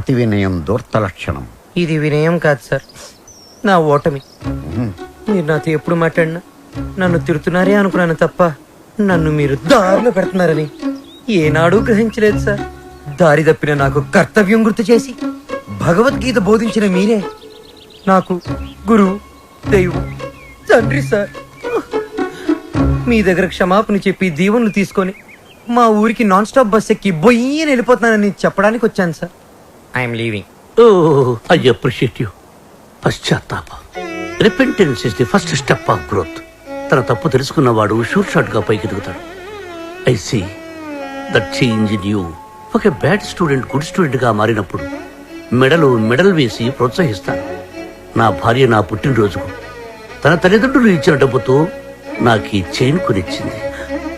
అతి వినయం దూర్త లక్షణం. ఇది వినయం కాదు సార్, నా ఓటమి. మీరు నాతో ఎప్పుడు మాట్లాడినా నన్ను తిడుతున్నారే అనుకున్నాను తప్ప నన్ను మీరు దారిలో పెడుతున్నారని ఏనాడూ గ్రహించలేదు సార్. దారి తప్పిన నాకు కర్తవ్యం గుర్తు చేసి భగవద్గీత బోధించిన మీరే నాకు గురువు, దైవం, తండ్రి సార్. మీ దగ్గర క్షమాపణ చెప్పి దీవెనలు తీసుకొని మా ఊరికి నాన్ స్టాప్ బస్ ఎక్కి బొయ్యని వెళ్ళిపోతున్నానని చెప్పడానికి వచ్చాను sir. I'm leaving. I appreciate you. పశ్చాత్తాపం, repentance is the first step of growth. తన తప్పు తెలుసుకున్నవాడు షూర్ షాట్ గా పైకి ఎదుగుతాడు. I see that change in you. ఒక బ్యాడ్ స్టూడెంట్ గుడ్ స్టూడెంట్ గా మారినప్పుడు మెడల్ వేసి ప్రోత్సహిస్తాను. నా భార్య నా పుట్టినరోజుకు తన తల్లిదండ్రులు ఇచ్చిన డబ్బుతో నాకు ఈ చైన్ కొనిచ్చింది.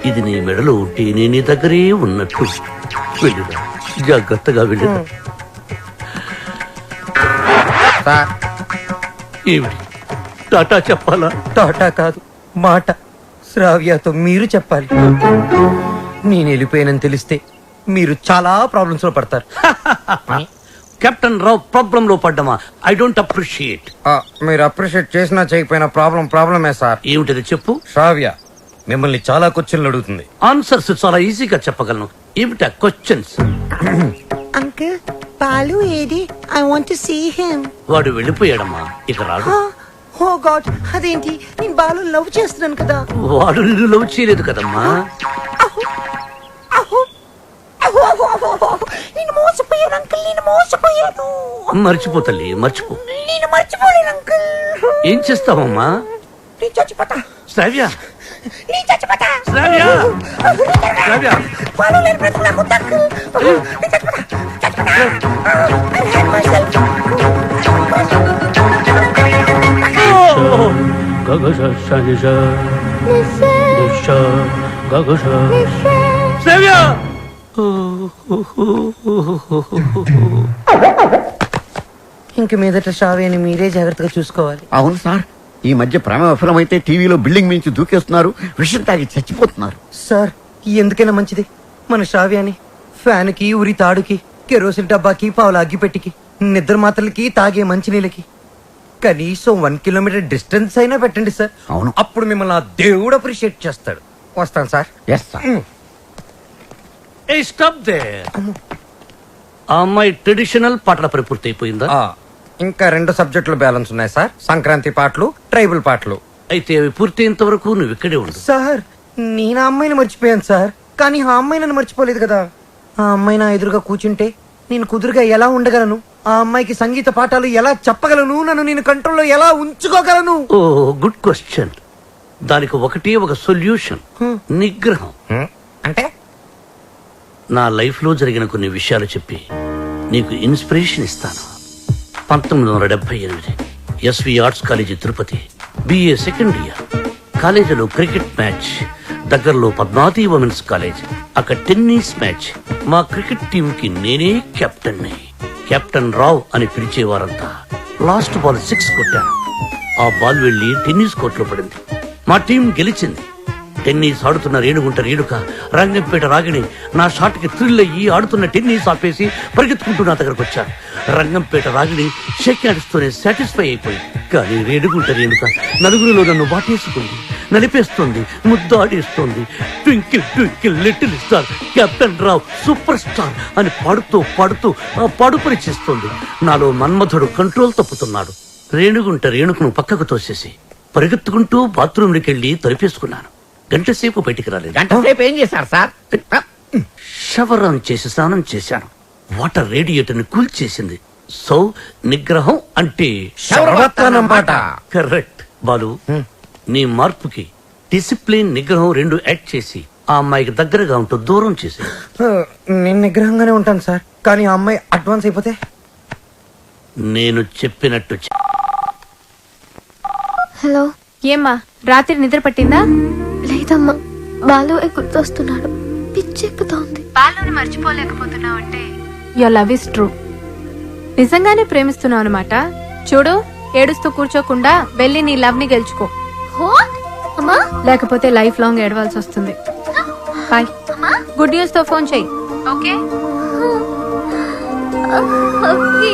ఇది నీ మెడలో ఉంటే నేను నీ దగ్గరే ఉన్నట్టు. వెళ్ళిరా, జాగ్రత్తగా వెళ్ళిరా. ఏమిటి, టాటా చెప్పాలా? టాటా కాదు, మాట. శ్రావ్యతో మీరు చెప్పాలి. నేను వెళ్ళిపోయానని తెలిస్తే మీరు చాలా ప్రాబ్లమ్స్ లో పడతారు. కెప్టెన్ రావు ప్రాబ్లం లో పడ్డమా? I don't appreciate. మీరు అప్రిషియేట్ చేసినా చేయకపోయినా ప్రాబ్లమే సార్. ఏమిటది చెప్పు. శ్రావ్య మిమ్మల్ని చాలా క్వశ్చన్లు అడుగుతుంది. ఆన్సర్స్ చాలా ఈజీగా చెప్పగలను. ఏమిటా క్వశ్చన్స్? అంకుల్, బాలు ఏది? I want to see him. వాడు వెళ్ళిపోయాడమ్మా, ఇక రాడు. ఓ గాడ్, అదేంటి? నేను బాలు లవ్ చేస్తున్నాను కదా. వాడు నిన్ను లవ్ చేయలేదు కదమ్మా. నేను మోసపోయాను అంకుల్, నేను మోసపోయాను. మర్చిపో తల్లి, మర్చిపో. నేను మర్చిపోలేను అంకుల్. ఏం చేస్తావమ్మా? నేను చచ్చిపోతా. శ్రావ్య, నేను చచ్చిపోతా. శ్రావ్య, శ్రావ్య. బాలు లేని బ్రతుకు నాకు వద్దు అంకుల్. నేను చచ్చిపోతా. I hate myself. శ్రావ్య. ఇంక మీదట శ్రావ్యని మీరే జాగ్రత్తగా చూసుకోవాలి. అవును సార్, ఈ మధ్య ప్రేమ విఫలమైతే టీవీలో బిల్డింగ్ మించి దూకేస్తున్నారు, విషయం తాగి చచ్చిపోతున్నారు. సార్ ఎందుకైనా మంచిది మన శ్రావ్యాన్ని ఫ్యాన్కి, ఉరి తాడుకి, కెరోసిన్ డబ్బాకి, పావుల అగ్గిపెట్టికి, నిద్ర మాత్రలకి, తాగే మంచినీళ్ళకి కనీసం 1 కిలోమీటర్ డిస్టెన్స్ అయినా పెట్టండి సార్. అవును. అప్పుడు మిమ్మల్ని ఆ దేవుడు అప్రిషియేట్ చేస్తాడు. వస్తాను sir. Yes sir. Stop there. ఆ అమ్మాయి ట్రెడిషనల్ పాటల పని పూర్తి అయిపోయిందా? ఇంకా 2 సబ్జెక్టులు బ్యాలెన్స్ ఉన్నాయి సార్. సంక్రాంతి పాటలు, ట్రైబల్ పాటలు. అయితే అవి పూర్తయ్యేంత వరకు నువ్వు ఇక్కడే ఉండు. సార్ నేను ఆ అమ్మాయిని మర్చిపోయాను సార్, కానీ ఆ అమ్మాయి నన్ను మర్చిపోలేదు కదా. ఆ అమ్మాయి నా ఎదురుగా కూర్చుంటే నేను కుదురుగా ఎలా ఉండగలను? ఆ అమ్మాయికి సంగీత పాఠాలు ఎలా చెప్పగలను? నన్ను నేను కంట్రోల్లో ఎలా ఉంచుకోగలను? ఓ గుడ్ క్వశ్చన్. దానికి ఒకటే ఒక సొల్యూషన్, నిగ్రహం. అంటే నా లైఫ్ లో జరిగిన కొన్ని విషయాలు చెప్పి నీకు ఇన్స్పిరేషన్ ఇస్తాను. 1978 SV arts college Tirupati, BA second year. కాలేజీలో క్రికెట్ మ్యాచ్, దగ్గరలో పద్మావతి ఉమెన్స్ కాలేజ్. అక్కడ టెన్నిస్ మ్యాచ్. మా క్రికెట్ టీం కి నేనే కెప్టెన్. కెప్టెన్ రావ్ అని పిలిచేవారంతా. లాస్ట్ బాల్ 6 కొట్టాను. ఆ బాల్ వెళ్లి టెన్నిస్ కోర్టులో పడింది. మా టీం గెలిచింది. టెన్నిస్ ఆడుతున్న రేణుగుంట రేణుక, రంగంపేట రాగిణి నా షాట్ కి థ్రిల్ అయ్యి ఆడుతున్న టెన్నిస్ ఆపేసి పరిగెత్తుకుంటూ నా దగ్గరకు వచ్చారు. రంగంపేట రాగిణి షేక్ హ్యాండ్స్తోనే సాటిస్ఫై అయిపోయింది. కానీ రేణుగుంట రేణుక నలుగురిలో నన్ను వాటేసుకుంది, నలిపేస్తుంది, ముద్దాడేస్తుంది. Twinkle twinkle little star, captain Rao super star అని పాడుతూ పాడుతూ ఆ పాడుపని చేస్తుంది. నాలో మన్మధుడు కంట్రోల్ తప్పుతున్నాడు. రేణుగుంట రేణుకను పక్కకు తోసేసి పరిగెత్తుకుంటూ బాత్రూంలోకి వెళ్లి తలిపేసుకున్నాను. గంటసేపు బయటికి రాలేదు. గంటసేపు ఏం చేశారు సార్? షవర్ ఆన్ చేసి స్నానం చేశాను. వాటర్ రేడియేటర్ ని కూల్ చేసింది. సో నిగ్రహం అంటే కరెక్ట్. బాలు, నీ మార్పుకి డిసిప్లిన్, నిగ్రహం 2 యాడ్ చేసి ఆ అమ్మాయికి దగ్గరగా ఉంటూ దూరం చేసి. నేను నిగ్రహంగానే ఉంటాను సార్, కానీ ఆ అమ్మాయి అడ్వాన్స్ అయిపోతే? నేను చెప్పినట్టు హలో. ఏమ్మా, రాత్రి నిద్ర పట్టిందా? లేదమ్మా, బాలు గుర్తొస్తున్నాడు, పిచ్చెక్కుతోంది. బాలుని మర్చిపోలేకపోతున్నావు అంటే యువర్ లవ్ ఇస్ ట్రూ. నిజంగానే ప్రేమిస్తున్నావు అనమాట. చూడు, ఏడుస్తూ కూర్చోకుండా వెళ్ళి నీ లవ్ ని గెలుచుకో. లేకపోతే లైఫ్ లాంగ్ ఏడవాల్సి వస్తుంది. బాయ్. గుడ్ న్యూస్ తో ఫోన్ చెయ్యి. ఓకే. అబ్బి.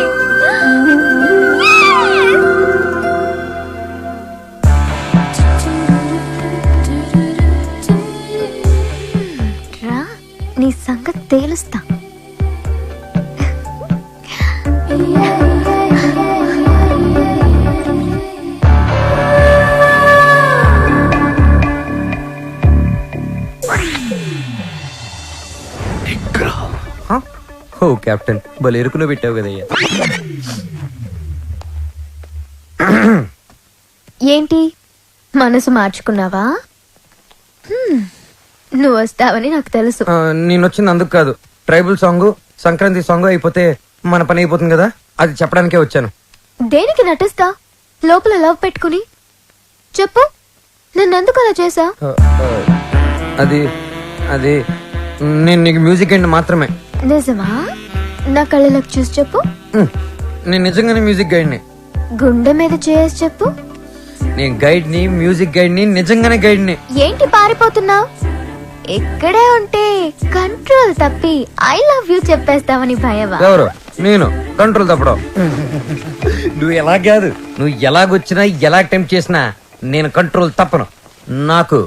రా, నీ సంగతి తేలుస్తా. నిగ్రహం. ఓ కెప్టెన్ భలే ఎరుకులో పెట్టావు కదయ్యా. ఏంటి మనసు మార్చుకున్నావా? నువ్వు వస్తావని నాకు తెలుసు. నేను వచ్చింది అందుకు కాదు. ట్రైబల్ సాంగ్ సంక్రాంతి సాంగ్ అయిపోతే మన పని అయిపోతుంది కదా, అది చెప్పడానికే వచ్చాను. దేనికి నటిస్తా లోపల లవ్ పెట్టుకుని? చెప్పు, నన్నెందుకు అలా చేసా? అది అది నేను నీకు మ్యూజిక్ అండ్ మాత్రమే. నిజమా? నా కళ్ళలోకి చూసి చెప్పు. నేను నిజంగానే మ్యూజిక్ గైడ్ని. గుండె మీద చేసి చెప్పు. నేను గైడ్ని, మ్యూజిక్ గైడ్ని, నిజంగానే గైడ్ని. ఏంటి పారిపోతున్నావు? ఇక్కడే ఉంటే కంట్రోల్ తప్పి ఐ లవ్ యూ చెప్పేస్తావని భయమా? ఎవరు? నేను కంట్రోల్ తప్పడం. నువ్వు ఎలా కాదు, నువ్వు ఎలాగొచ్చినా ఎలా అటెంప్ట్ చేసినా నేను కంట్రోల్ తప్పను. నాకు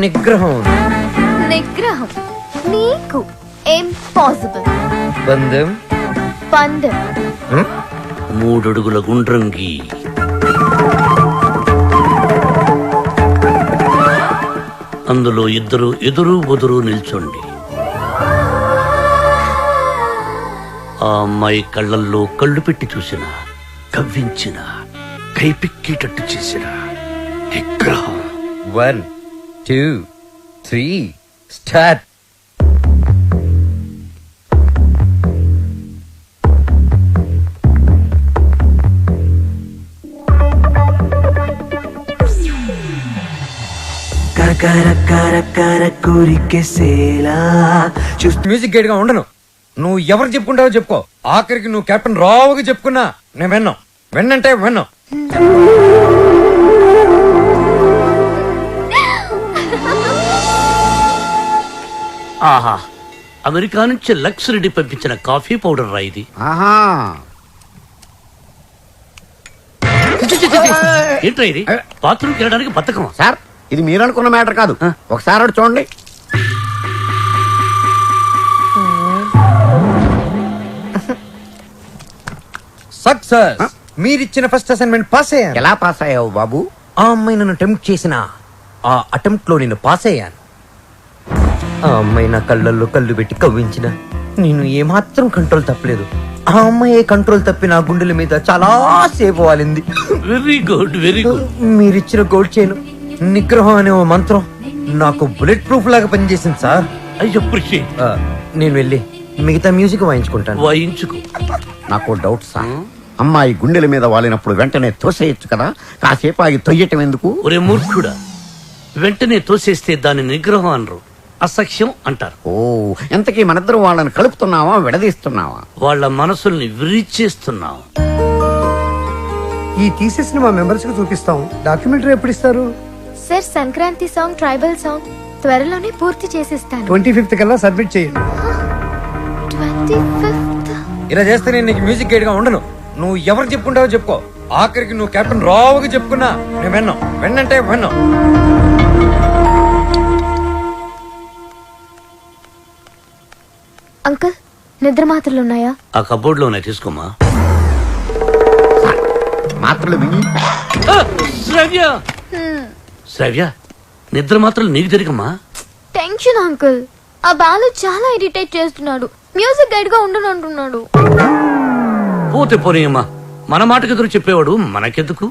నిగ్రహం ఉంది. నిగ్రహం నీకు ఇంపాసిబుల్. బంధం పందెం 3 అడుగుల గుండ్రంగి. అందులో ఇద్దరు ఎదురు బదురు నిల్చోండి. ఆ అమ్మాయి కళ్ళల్లో కళ్ళు పెట్టి చూసిన, కవ్వించిన, కైపిక్కేటట్టు చేసిన నిగ్రహం. 1 2 3 స్టార్ట్. మ్యూజిక్ గైడ్ గా ఉండను. నువ్వు ఎవరు చెప్పుకుంటావో చెప్పుకో. ఆఖరికి నువ్వు కెప్టెన్ రావుగా చెప్పుకున్నా నేను విన్నాం. విన్నంటే విన్నాం. ఆహా, అమెరికా నుంచి లక్స్ రెడ్డి పంపించిన కాఫీ పౌడర్ రా ఇది. ఆహా, ఏంట్రా ఇది? బాత్రూమ్కి వెళ్ళడానికి బతకమా? సార్ ఇది మీరు అనుకున్న మ్యాటర్ కాదు. ఒకసారి అటు చూడండి. సక్సెస్. మీరిచ్చిన ఫస్ట్ అసైన్మెంట్ పాస్ అయ్యాను. ఎలా పాస్ అయ్యావు బాబు? ఆ అమ్మాయి నన్ను అటెంప్ట్ చేసిన ఆ అటెంప్ట్ లో నేను పాస్ అయ్యాను. ఆ అమ్మాయి నా కళ్ళల్లో కళ్ళు పెట్టి కవ్వించిన నేను ఏమాత్రం కంట్రోల్ తప్పలేదు. ఆ అమ్మాయి కంట్రోల్ తప్పి నా గుండెల మీద చాలా సేపు వాలింది. Very good, very good. మీరిచ్చిన గోల్డ్ చైన్ నిగ్రహం అనే ఓ మంత్రం నాకు బుల్లెట్ ప్రూఫ్ లాగా పనిచేసింది సార్. I appreciate. నేను వెళ్ళి మిగతా మ్యూజిక్ వాయించుకుంటాను. వాయించుకో. నాకు డౌట్ సార్. అమ్మాయి గుండెల మీద వాలినప్పుడు వెంటనే తోసేయచ్చు కదా, కాసేపు ఆగి తొయ్యటం ఎందుకు? ఒరే మూర్ఖుడా, వెంటనే తోసేస్తే దాని నిగ్రహం అనరు, అసఖ్యం అంటారు. ఓ, ఎంతకీ మనిద్దరం వాళ్ళని కలుపుతున్నావా విడదీస్తున్నావా? వాళ్ళ మనసుల్ని విరిచేస్తున్నాం. ఈ థీసిస్ ని మా మెంబర్స్ కి చూపిస్తాం. డాక్యుమెంటరీ ఎప్పుడు ఇస్తారు? Sir, Sankranti song, tribal song త్వరలోనే పూర్తి చేసిస్తాను. 25th కల్లా సబ్మిట్ చేయండి. 25th? ఇలా చేస్తే నేను నీకు మ్యూజిక్ గైడ్ గా ఉండను. నువ్వు ఎవరు చెప్పుకుంటావో చెప్పుకో. ఆఖరికి నువ్వు కెప్టెన్ రావుగా చెప్పుకున్నా నేను విన్నాం. విన్నంటే విన్నాం. అంకుల్, నిద్ర మాత్రలు ఉన్నాయా? ఆ కబోర్డ్ లోనే తీసుకోమా. మాత్రలు మింగి శ్రవ్య, శ్రవ్య, నిద్ర మాత్రం నీకు జరిగమ్మా. Tension uncle. ఆ బాలు చాలా ఇరిటేట్ చేస్తున్నాడు. మ్యూజిక్ గైడ్ గా ఉండనంటున్నాడు. పోతే పోనీయమ్మా, మన మాటకు ఎదురు చెప్పేవాడు మనకెందుకు?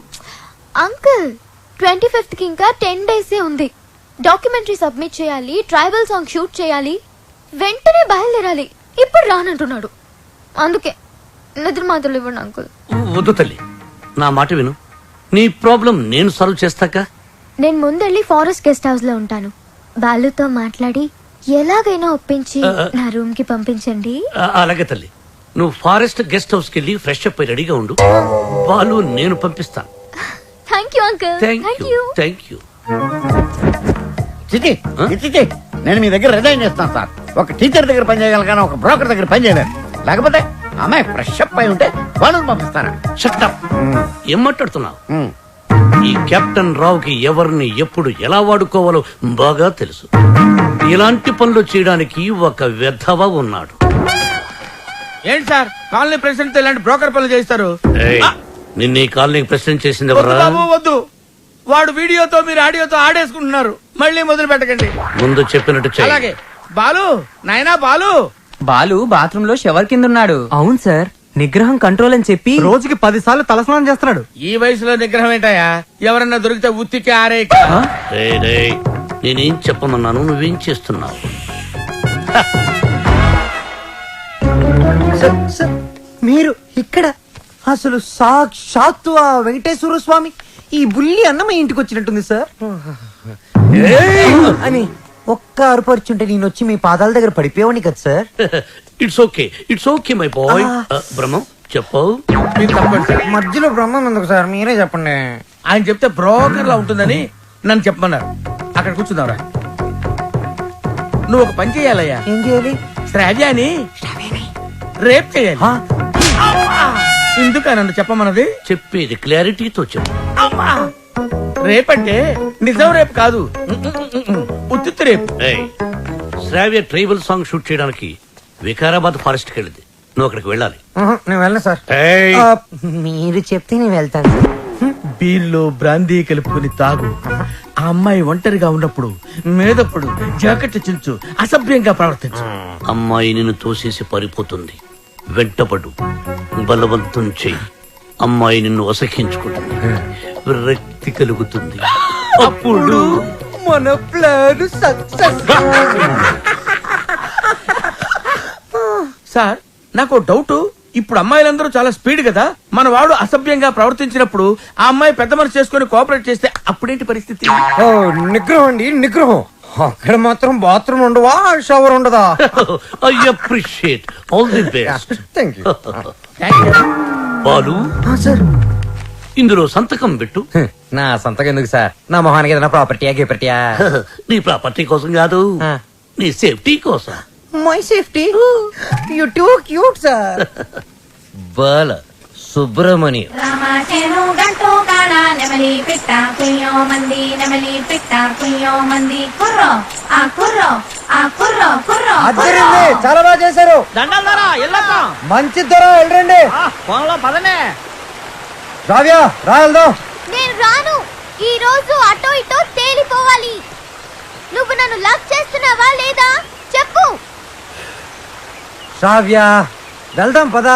అంకుల్, 25th కి ఇంకా 10 days ఉంది. డాక్యుమెంటరీ సబ్మిట్ చేయాలి, ట్రైబల్ సాంగ్ షూట్ చేయాలి, వెంటనే బయలుదేరాలి. ఇప్పుడు రానంటున్నాడు. అందుకే నిద్ర మాత్రలు ఇవ్వండి అంకుల్. వద్దు తల్లి, నా మాట విను. నీ ప్రాబ్లం నేను సాల్వ్ చేస్తాక. నేను ముందెళ్ళి ఫారెస్ట్ గెస్ట్ హౌస్ లో ఉంటాను. బాలుతో మాట్లాడి ఎలాగైనా ఒప్పించి నా రూమ్ కి పంపించండి. అలాగే తల్లి, నువ్వు ఫారెస్ట్ గెస్ట్ హౌస్ కి వెళ్ళి ఫ్రెష్ అప్ అయి రెడీగా ఉండు. బాలు నేను పంపిస్తాను. Thank you uncle. Thank you, thank you. చిచి, చిచి, నేను మీ దగ్గర రిజైన్ చేస్తాను సార్. ఒక టీచర్ దగ్గర పని చేయగలను కానీ ఒక బ్రోకర్ దగ్గర పని చేయలేను. లేకపోతే అమ్మాయి ఫ్రెష్ అప్ అయి ఉంటే వాళ్ళని పంపిస్తారా? షట్టప్. ఏం మాట్లాడుతున్నావు? ఈ కెప్టెన్ రావుకి ఎవరిని ఎప్పుడు ఎలా వాడుకోవాలో బాగా తెలుసు. ఇలాంటి పనులు చేయడానికి ఒక వెధవ ఉన్నాడు. ఏంటి సార్ కాలనీ ప్రెసిడెంట్ ఇలాంటి బ్రోకర్ పనులు చేస్తారు? ఏయ్, నిన్న ఈ కాలనీకి ప్రెసిడెంట్ చేసింది వద్దు ఎవరా? బాబు వద్దు. వాడు వీడియోతో మీరు ఆడియోతో ఆడేసుకుంటున్నారు. మళ్ళీ మొదలు పెట్టకండి. ముందు చెప్పినట్టు చెయ్యి. అలాగే. బాలు నాయనా బాలు. బాలు బాత్రూమ్ లో షవర్ కింద ఉన్నాడు. అవును సార్, నిగ్రహం కంట్రోల్ అని చెప్పి రోజుకి 10 సార్లు తలస్నానం చేస్తున్నాడు. ఈ వయసులో నిగ్రహం ఏంటయ్యా? ఎవరన్నా దొరికితే ఉత్తికి ఆరే. రేయ్, రేయ్, నేనేం చెప్పమన్నాను, నువ్వేం చేస్తున్నావు? సార్, మీరు ఇక్కడ అసలు సాక్షాత్తు ఆ వెంకటేశ్వర స్వామి ఈ బుల్లి అన్న మీ ఇంటికి వచ్చినట్టుంది సార్ అని ఒక్క అరుపరుచుంటే నేను వచ్చి మీ పాదాల దగ్గర పడిపోయావని కదా sir. It's okay my boy. Brahmam చెప్పు. మీరు తప్పండి సార్. మధ్యలో బ్రహ్మం ఎందుకు సార్, మీరే చెప్పండి. ఆయన చెప్తే బ్రోకర్ లా ఉంటుందని నన్ను చెప్పమన్నారు. అక్కడ కూర్చున్నావురా. నువ్వు ఒక పని చేయాలయ్యా. ఏం చేయాలి? శ్రావ్యాని రేప్ చేయాలి. ఎందుకా నన్ను చెప్పమన్నది? చెప్పేది క్లారిటీతో చెప్పు. రేపంటే నిజం రేపు కాదు, ఉత్తిత్తు రేపు. ఏయ్, శ్రావ్య ట్రైబల్ సాంగ్ షూట్ చేయడానికి వికారాబాద్ ఫారెస్ట్ కి వెళ్ళింది. నువ్వు అక్కడికి వెళ్ళాలి. నేను వెళ్ళను సార్. ఏయ్, మీరు చెప్తే నేను వెళ్తాను. బీర్లో బ్రాందీ కలుపుకుని తాగు. ఆ అమ్మాయి ఒంటరిగా ఉన్నప్పుడు మేదప్పుడు జాకెట్ చించు, అసభ్యంగా ప్రవర్తించు. అమ్మాయి నిన్ను తోసేసి పారిపోతుంది. వెంటపడు, బలవంతం చెయ్యి. అమ్మాయి నిన్ను అసహించుకుంటుంది, విరక్తి కలుగుతుంది. అప్పుడు మన ప్లాన్ సక్సెస్. సార్ నాకు డౌట్. ఇప్పుడు అమ్మాయిలందరూ చాలా స్పీడ్ కదా. మన వాడు అసభ్యంగా ప్రవర్తించినప్పుడు ఆ అమ్మాయి పెద్ద మనసు చేసుకుని కోఆపరేట్ చేస్తే అప్పుడేంటి పరిస్థితి? నిగ్రహం అండి, నిగ్రహం. అక్కడ మాత్రం బాత్రూమ్ ఉండవా, షవర్ ఉండదా? I appreciate. All the best. Thank you Balu, sir. ఇందులో సంతకం పెట్టు. నా సంతకం ఎందుకు సార్? నా మొహానికి ఏదైనా ప్రాపర్టీయా గిపర్టీయా? నీ ప్రాపర్టీ కోసం కాదు, నీ సేఫ్టీ కోసం. My safety. You too cute sir. Bala Subramanyam. రామాచేను గంటూ కాడ నెమలి పిట్ట కుయ్యో మంది నెమలి పిట్ట కుయ్యో మంది కుర్రో ఆ కుర్రో ఆ కుర్రో కుర్రో అద్దరింది, చాలా బాగా చేశారు. మంచి ధర వెళ్ళండి. పదనే రావ్యా రా వెళ్దాం. నేను రాను. ఈ రోజు అటో ఇటో తేలిపోవాలి. నువ్వు నన్ను లవ్ చేస్తున్నావా లేదా చెప్పు. రావ్యా వెళ్దాం పద.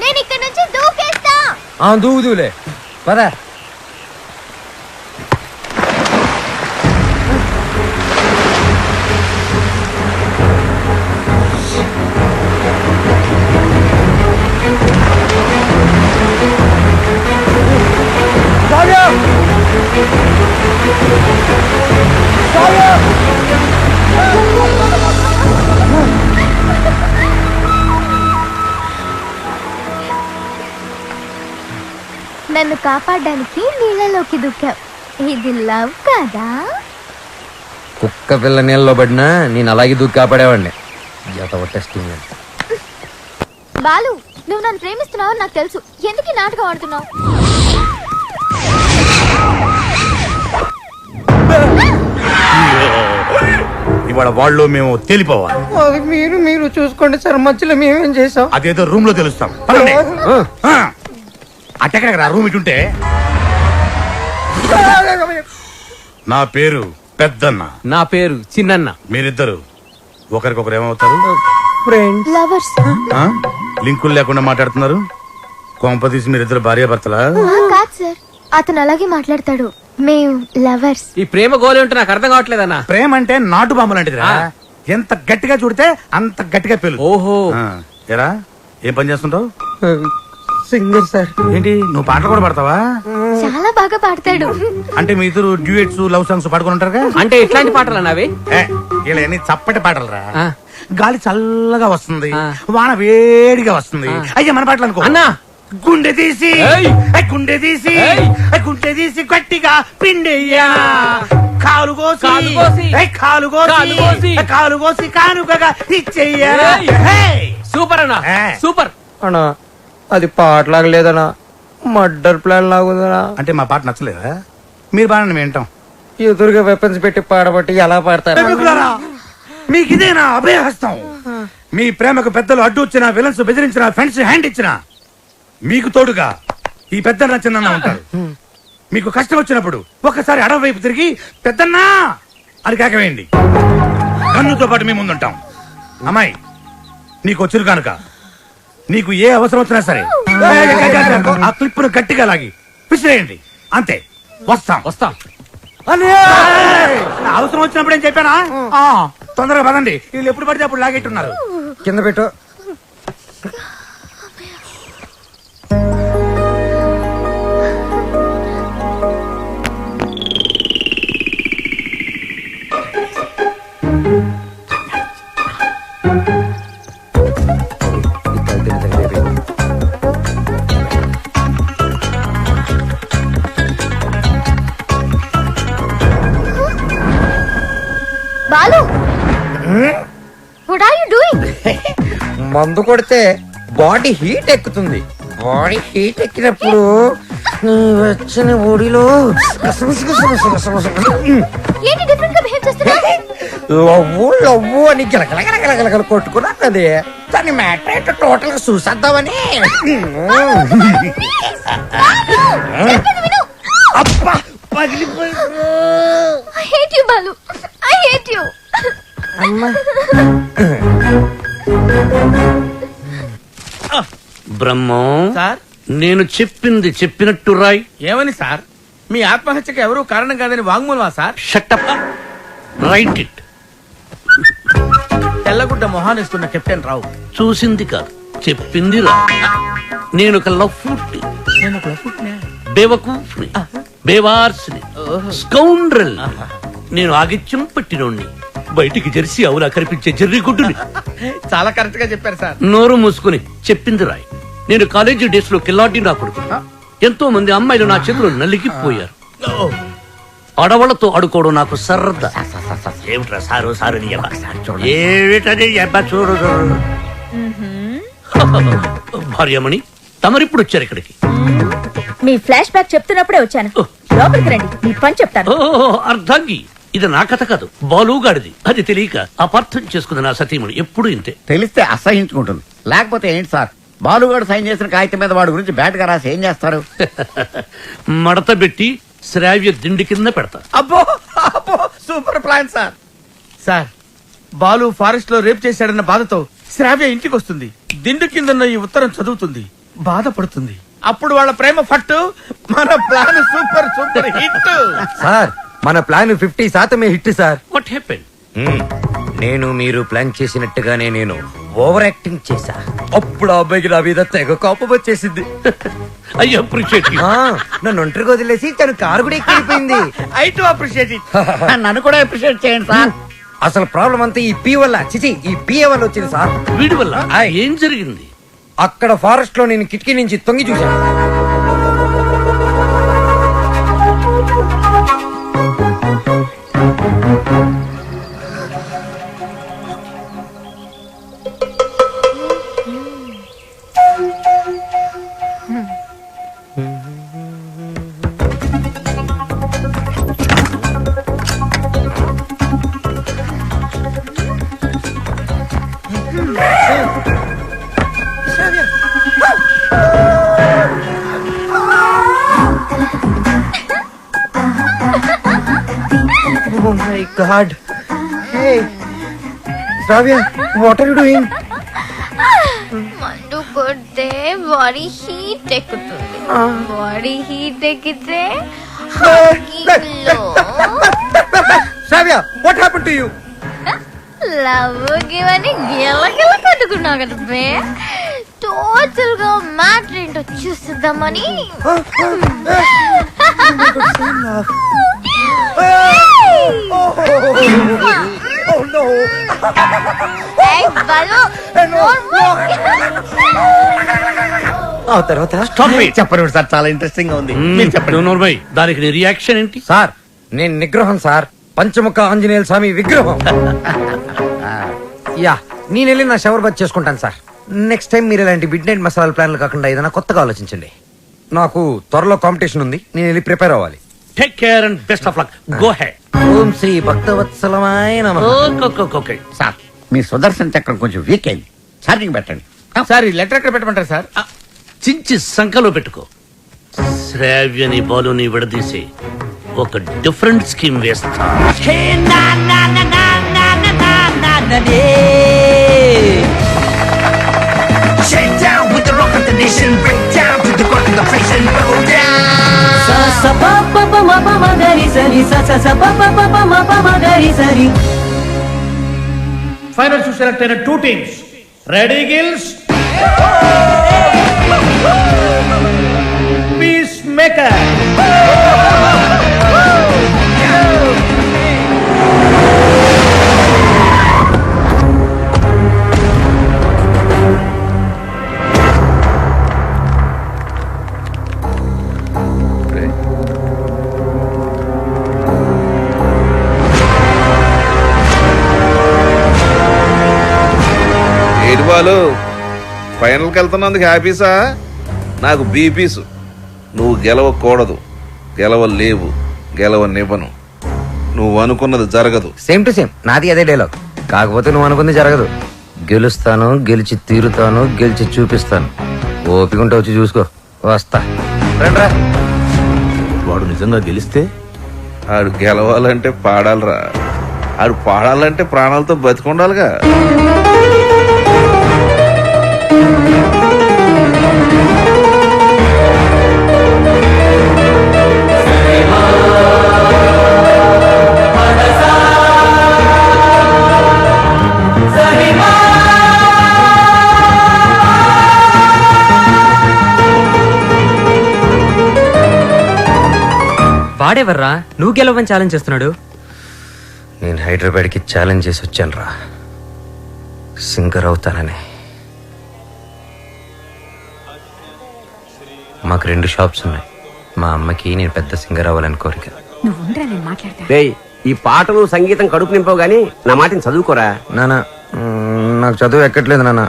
నేను ఇక్కడ నుంచి దూకేస్తా. దూదులే పద. నన్ను కాపాడడానికి నీళ్ళలోకి దూకావు. ఇది లవ్ కదా? కుక్క పిల్ల నీళ్ళలో పడినా నేను అలాగే దూకి కాపాడేవాడిని. టెస్టింగ్. బాలు, నువ్వు నన్ను ప్రేమిస్తున్నావు నాకు తెలుసు. ఎందుకు ఈ నాటకం ఆడుతున్నావు? ఇవాళ వాళ్ళు మేము తేలిపోవాలి. మీరు చూసుకోండి సార్, మధ్యలో మేమేం చేసాం? అదేదో రూమ్ లో తెలుస్తాం. అట్టెక్కడ రూమ్ ఇటుంటే. నా పేరు పెద్దన్న. నా పేరు చిన్నన్న. మీరిద్దరు ఒకరికొకరు ఏమవుతారు? లవర్స్. ఆ? లింకులు లేకుండా మాట్లాడుతున్నారు. కొంపదీసి మీరిద్దరు భార్యాభర్తలా? కాదు సార్, అతను అలాగే మాట్లాడతాడు. మేము లవర్స్. ఈ ప్రేమ గోలి ఉంటే నాకు అర్థం కావట్లేదన్నా. ప్రేమ అంటే నాటు బాంబు లాంటిదిరా. ఎంత గట్టిగా చూడితే అంత గట్టిగా పేలు. ఓహో. ఎరా ఏం పని చేస్తుంటావు? Singer sir. ఏంటి నువ్వు పాటలు కూడా పాడతావా? చాలా బాగా పాడతాడు. అంటే మీ ఇద్దరు డ్యూయెట్స్ లవ్ సాంగ్స్ పాడుకుని ఉంటారుగా? అంటే ఎట్లాంటి పాటలు అన్నవి? ఇలా అన్ని చప్పటి పాటలు రా. ఆ. గాలి చల్లగా వస్తుంది, ఆ. వాన వేడిగా వస్తుంది. అయ్యా మన పాటలు అనుకో. అన్నా, గుండె తీసి ఏయ్! గుండె తీసి ఏయ్! గుండె తీసి గట్టిగా పిండెయ్యా. కాలు కోసి కాలు కోసి, కాలు కాలు కోసి, కోసి కాలు కోసి కానుకగా ఇచ్చెయ్యా. ఏయ్! హే! సూపర్ అన్నా సూపర్. అన్నా అది పాటలాగా లేదన్నా, మర్డర్ ప్లాన్ లాగుందనా. అంటే మా పాట నచ్చలేదా? మీరు బాగా వింటాం. ఎదురుగా వెపన్స్ పెట్టి పాడబట్టి ఎలా పాడతారు? ప్రేమికులారా, మీకు ఇదేనా అభయహస్తం? మీ ప్రేమకు పెద్దలు అడ్డు వచ్చినా, విలన్స్ బెదిరించిన, ఫ్రెండ్స్ హ్యాండ్ ఇచ్చినా మీకు తోడుగా ఈ పెద్ద చిన్న ఉంటారు. మీకు కష్టం వచ్చినప్పుడు ఒక్కసారి అడవి వైపు తిరిగి పెద్దన్నా అని కేకవేయండి. కన్నుతో పాటు మేము ముందుంటాం. అమ్మాయి, నీకు వచ్చిరు కనుక నీకు ఏ అవసరం వచ్చినా సరే ఆ క్లిప్పును గట్టిగా లాగి విసిరేయండి. అంతే. వస్తాం వస్తాం. అవసరం వచ్చినప్పుడు ఏం చెప్పానా? తొందరగా పదండి, వీళ్ళు ఎప్పుడు పడితే అప్పుడు లాగెట్టున్నారు. కింద పెట్టు. Balu, what are you doing? మందు కొడితే బాడీ హీట్ ఎక్కుతుంది. బాడీ హీట్ ఎక్కినప్పుడు నీ వచ్చిన ఒడిలో ఏంటి డిఫరెంట్ గా బిహేవ్ చేస్తున్నా? లవ్వు లవ్వు అని గిలగలగలగలగల కొట్టుకున్నది. దాని మ్యాటర్ ఏంటో టోటల్ గా చూసేద్దామని. అబ్బా పగిలిపోయి. I hate you, Balu. I hate you. Brahmam, sir నేను చెప్పింది చెప్పినట్టు రాయ్. ఏమని సార్? మీ ఆత్మహత్యకు ఎవరూ కారణం కాదని వాంగ్మూలమా సార్? Shut up, write it. తెల్లగుడ్డ మొహానేస్తున్న కెప్టెన్ రావు చూసింది కాదు, చెప్పింది రా. నేను ఒక లఫ్ఫుట్టి, నేను ఒక లఫుట్నే. బేవకూఫ్ని, బేవార్స్ని, స్కౌండ్రల్. నేను ఆగిత్యం పట్టినోణ్ణి, బయటికి జెర్సీ అవులా కనిపించే జెర్రీ గుడ్డుని. చాలా కరెక్ట్ గా చెప్పారు సార్. నోరు మూసుకుని చెప్పింది రాయ్. నేను కాలేజీ డేస్ లో కిల్లాడి నా కొడుకు. ఎంతో మంది అమ్మాయిలు నా చేతిలో నలిగిపోయారు. ఆడవాళ్లతో ఆడుకోవడం నాకు సరదా. ఏమిట్రా సారు సారు నీ యబ్బ? ఏమిటది యబ్బ చూడు చూడు. భార్యమణి, తమరిప్పుడు వచ్చారు ఇక్కడికి. మీ ఫ్లాష్ బ్యాక్ చెప్తున్నప్పుడే వచ్చాను. లోపలికి రండి, మీ పని చెప్తాను. ఓ అర్ధాంగి, ఇది నా కథ కాదు, బాలుగాడిది. అది తెలియక అపార్థం చేసుకుంది నా సతీమణి. ఎప్పుడు ఇంతే. తెలిస్తే అసహించుకుంటుంది, లేకపోతే ఏంటి సార్? బాలుగాడు సైన్ చేసిన కాగితం మీద వాడి గురించి బ్యాట్ గా రాసి ఏం చేస్తారు? మడత పెట్టి శ్రావ్య దిండి కింద పెడతా. అబ్బో అబ్బో, super plan sir. Sir, Balu forest లో రేప్ చేశాడన్న బాధతో శ్రావ్య ఇంటికి వస్తుంది. దిండు కిందన్న ఈ ఉత్తరం చదువుతుంది, బాధపడుతుంది. అప్పుడు వాళ్ళ ప్రేమ ఫట్టు. మన plan super super hit. Sir, మన plan 50% hit sir. What happen? నేను మీరు ప్లాన్ చేసినట్టుగానే నేను ఓవర్ యాక్టింగ్ చేశా. అప్పుడు ఆ అబ్బాయికి నా మీద తెగ కోపం వచ్చేసింది. I appreciate you. నన్ను ఒంటరిగా వదిలేసి తను కారు కూడా ఎక్కిపోయింది. I too appreciate it. నన్ను కూడా అప్రిషియేట్ చేయండి సార్. అసలు ప్రాబ్లం అంతా ఈ పి వల్ల, చిచి ఈ పిఏ వల్ల వచ్చింది సార్. వీడి వల్ల ఏం జరిగింది? అక్కడ ఫారెస్ట్ లో నేను కిటికీ నుంచి తొంగి చూశాను. Oh my God! Hey, Ravya, what are you doing? మందు కొడితే బాడీ హీట్ ఎక్కుతుంది. బాడీ హీట్ ఎక్కితే Ravya, what happened to you? Love గివని గిలగిల కట్టుకున్నావు కదా బే. టోటల్ గా మ్యాటర్ ఏంటో చూసిద్దామని. Oh no! ఏయ్ బాలు, ఆ తర్వాత చెప్పండి సార్, చాలా ఇంట్రెస్టింగ్ గా ఉంది. మీరు చెప్పండి. నోర్మై, దానికి నీ రియాక్షన్ ఏంటి? సార్, నేను నిగ్రహం సార్, పంచముఖ ఆంజనేయుల స్వామి విగ్రహం. యా, నేను వెళ్ళి నా షవర్ బాత్ చేసుకుంటాను సార్. నెక్స్ట్ టైం మీరు ఇలాంటి మిడ్ నైట్ మసాలా ప్లాన్లు కాకుండా ఏదైనా కొత్తగా ఆలోచించండి. నాకు త్వరలో కాంపిటీషన్ ఉంది, నేను వెళ్ళి ప్రిపేర్ అవ్వాలి. Take care and best of luck. Go head. ఓం శ్రీ భక్తవత్సలమాయ నమః. ఓకే. సార్ మీ సుదర్శన్ చక్రం కొంచెం వీక్ అయింది, ఛార్జింగ్ పెట్టండి. సార్ ఈ లెటర్ ఎక్కడ పెట్టమంటారు సార్? చించి సంకలో పెట్టుకో. శ్రావ్యని బాలుని విడదీసి ఒక డిఫరెంట్ స్కీమ్ వేస్తా. ఫైనల్ సెలెక్ట్ అయిన 2 teams. Ready girls, piece maker. ఏడు బాలు, ఫైనల్కి వెళ్తున్నందుకు హ్యాపీసా? నాకు బీపీసు. నువ్వు గెలవకూడదు, గెలవలేవు, గెలవనివ్వను. నువ్వు అనుకున్నది జరగదు. సేమ్ టు సేమ్ నాది అదే డైలాగ్. కాకపోతే నువ్వు అనుకుంది జరగదు. గెలుస్తాను, గెలిచి తీరుతాను, గెలిచి చూపిస్తాను. ఓపిక ఉంటే వచ్చి చూసుకో. వస్తా. రండ్రా. వాడు నిజంగా గెలిస్తే ఆడు గెలవాలంటే పాడాలరా. ఆడు పాడాలంటే ప్రాణాలతో బతికొండాలిగా. వాడెవర్రా నువ్వు గెలవని ఛాలెంజ్ చేస్తున్నాడు? నేను హైదరాబాద్కి ఛాలెంజ్ చేసి వచ్చాను రా, సింగర్ అవుతానని. మాకు 2 షాప్స్ ఉన్నాయి. మా అమ్మకి నేను పెద్ద సింగర్ అవ్వాలని కోరిక. రేయ్, ఈ పాటలు సంగీతం కడుపు నింపవు గానీ నా మాటని చదువుకోరా. నాన్న, నాకు చదువు ఎక్కట్లేదు నాన్న.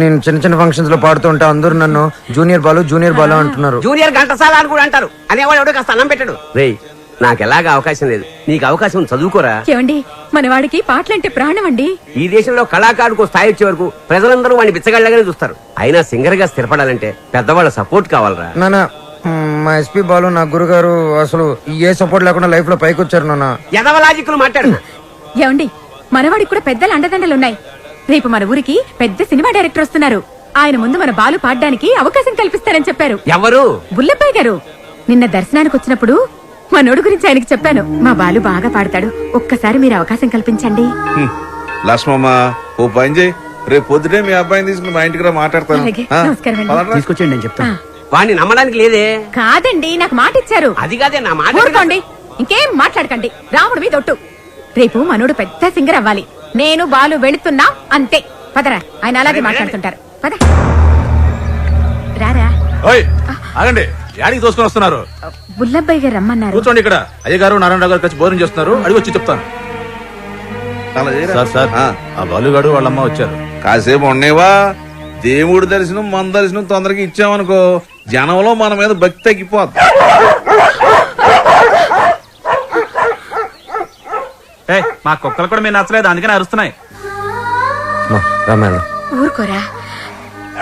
నేను చిన్న చిన్న ఫంక్షన్స్ లో పాడుతూ ఉంటే అందరూ నన్ను జూనియర్ బాలు అంటున్నారు. జూనియర్ ఘంటసాల అని కూడా అంటారు. అనేవాడు ఎవడో కాస్త అన్నం పెట్టాడు. రేయ్, నాకు ఎలాగా అవకాశం లేదు, నీకు అవకాశం ఉంది, చదువుకోరా. ఏమండి, మనవాడికి పాటలంటే ప్రాణం అండి. ఈ దేశంలో కళాకారుడికి స్థాయి వచ్చే వరకు ప్రజలందరూ వాడిని బిచ్చగాళ్ళగానే చూస్తారు. అయినా సింగర్ గా స్థిరపడాలంటే పెద్దవాళ్ళ సపోర్ట్ కావాలరా. నాన్న, మా ఎస్పీ బాలు నా గురుగారు అసలు ఏ సపోర్ట్ లేకుండా లైఫ్ లో పైకి వచ్చారు నాన్న. ఎదవలాజిక్లు మాట్లాడు. ఏమండి, మనవాడికి కూడా పెద్దల అండదండలున్నాయి. రేపు మన ఊరికి పెద్ద సినిమా డైరెక్టర్ వస్తున్నారు. ఆయన ముందు మన బాలు పాడడానికి అవకాశం కల్పిస్తారని చెప్పారు. ఎవరు? బుల్లప్పయ్య గారు. నిన్న దర్శనానికి వచ్చినప్పుడు మా నోడు గురించి ఆయనకి చెప్పాను. మా బాలు బాగా పాడతాడు, ఒక్కసారి మీరు అవకాశం కల్పించండి. లక్ష్మమ్మ, ఓ పని చేయి, రేపు పొద్దునే మీ అబ్బాయిని తీసుకుని మా ఇంటికి రా, మాట్లాడతాను. అలాగే, నమస్కారం అండి. తీసుకొచ్చేయండి, నేను చెప్తాను. వాడిని నమ్మడానికి లేదే. కాదండి, నాకు మాట ఇచ్చారు. అది కాదే నా మాట. ఊరుకోండి, ఇంకేం మాట్లాడకండి. రాముడు మీద ఒట్టు. రేపు మనోడు పెద్ద సింగర్ అవ్వాలి. నేను బాలు వెళుతున్నా అంతే. పదరా, ఆయన అలాగే మాట్లాడుతుంటారు. పద రారా. ఆగండి, యాడికి తోసుకొని వస్తున్నారు? బుల్లబ్బాయి గారు రమ్మన్నారు. కూర్చోండి ఇక్కడ. అయ్యగారు నారాయణరావు గారు కలిసి భోజనం చేస్తున్నారు, అడిగి వచ్చి చెప్తాను. సార్, ఆ బాలుగాడు వాళ్ళమ్మ వచ్చారు. కాసేపు ఉండేవా? దేవుడి దర్శనం మన దర్శనం తొందరగా ఇచ్చామనుకో, జనంలో మన మీద భక్తి తగ్గిపోద్ది. మా కుక్కలు కూడా మీరు నచ్చలేదు, అందుకని అరుస్తున్నాయి. ఊరుకోరా,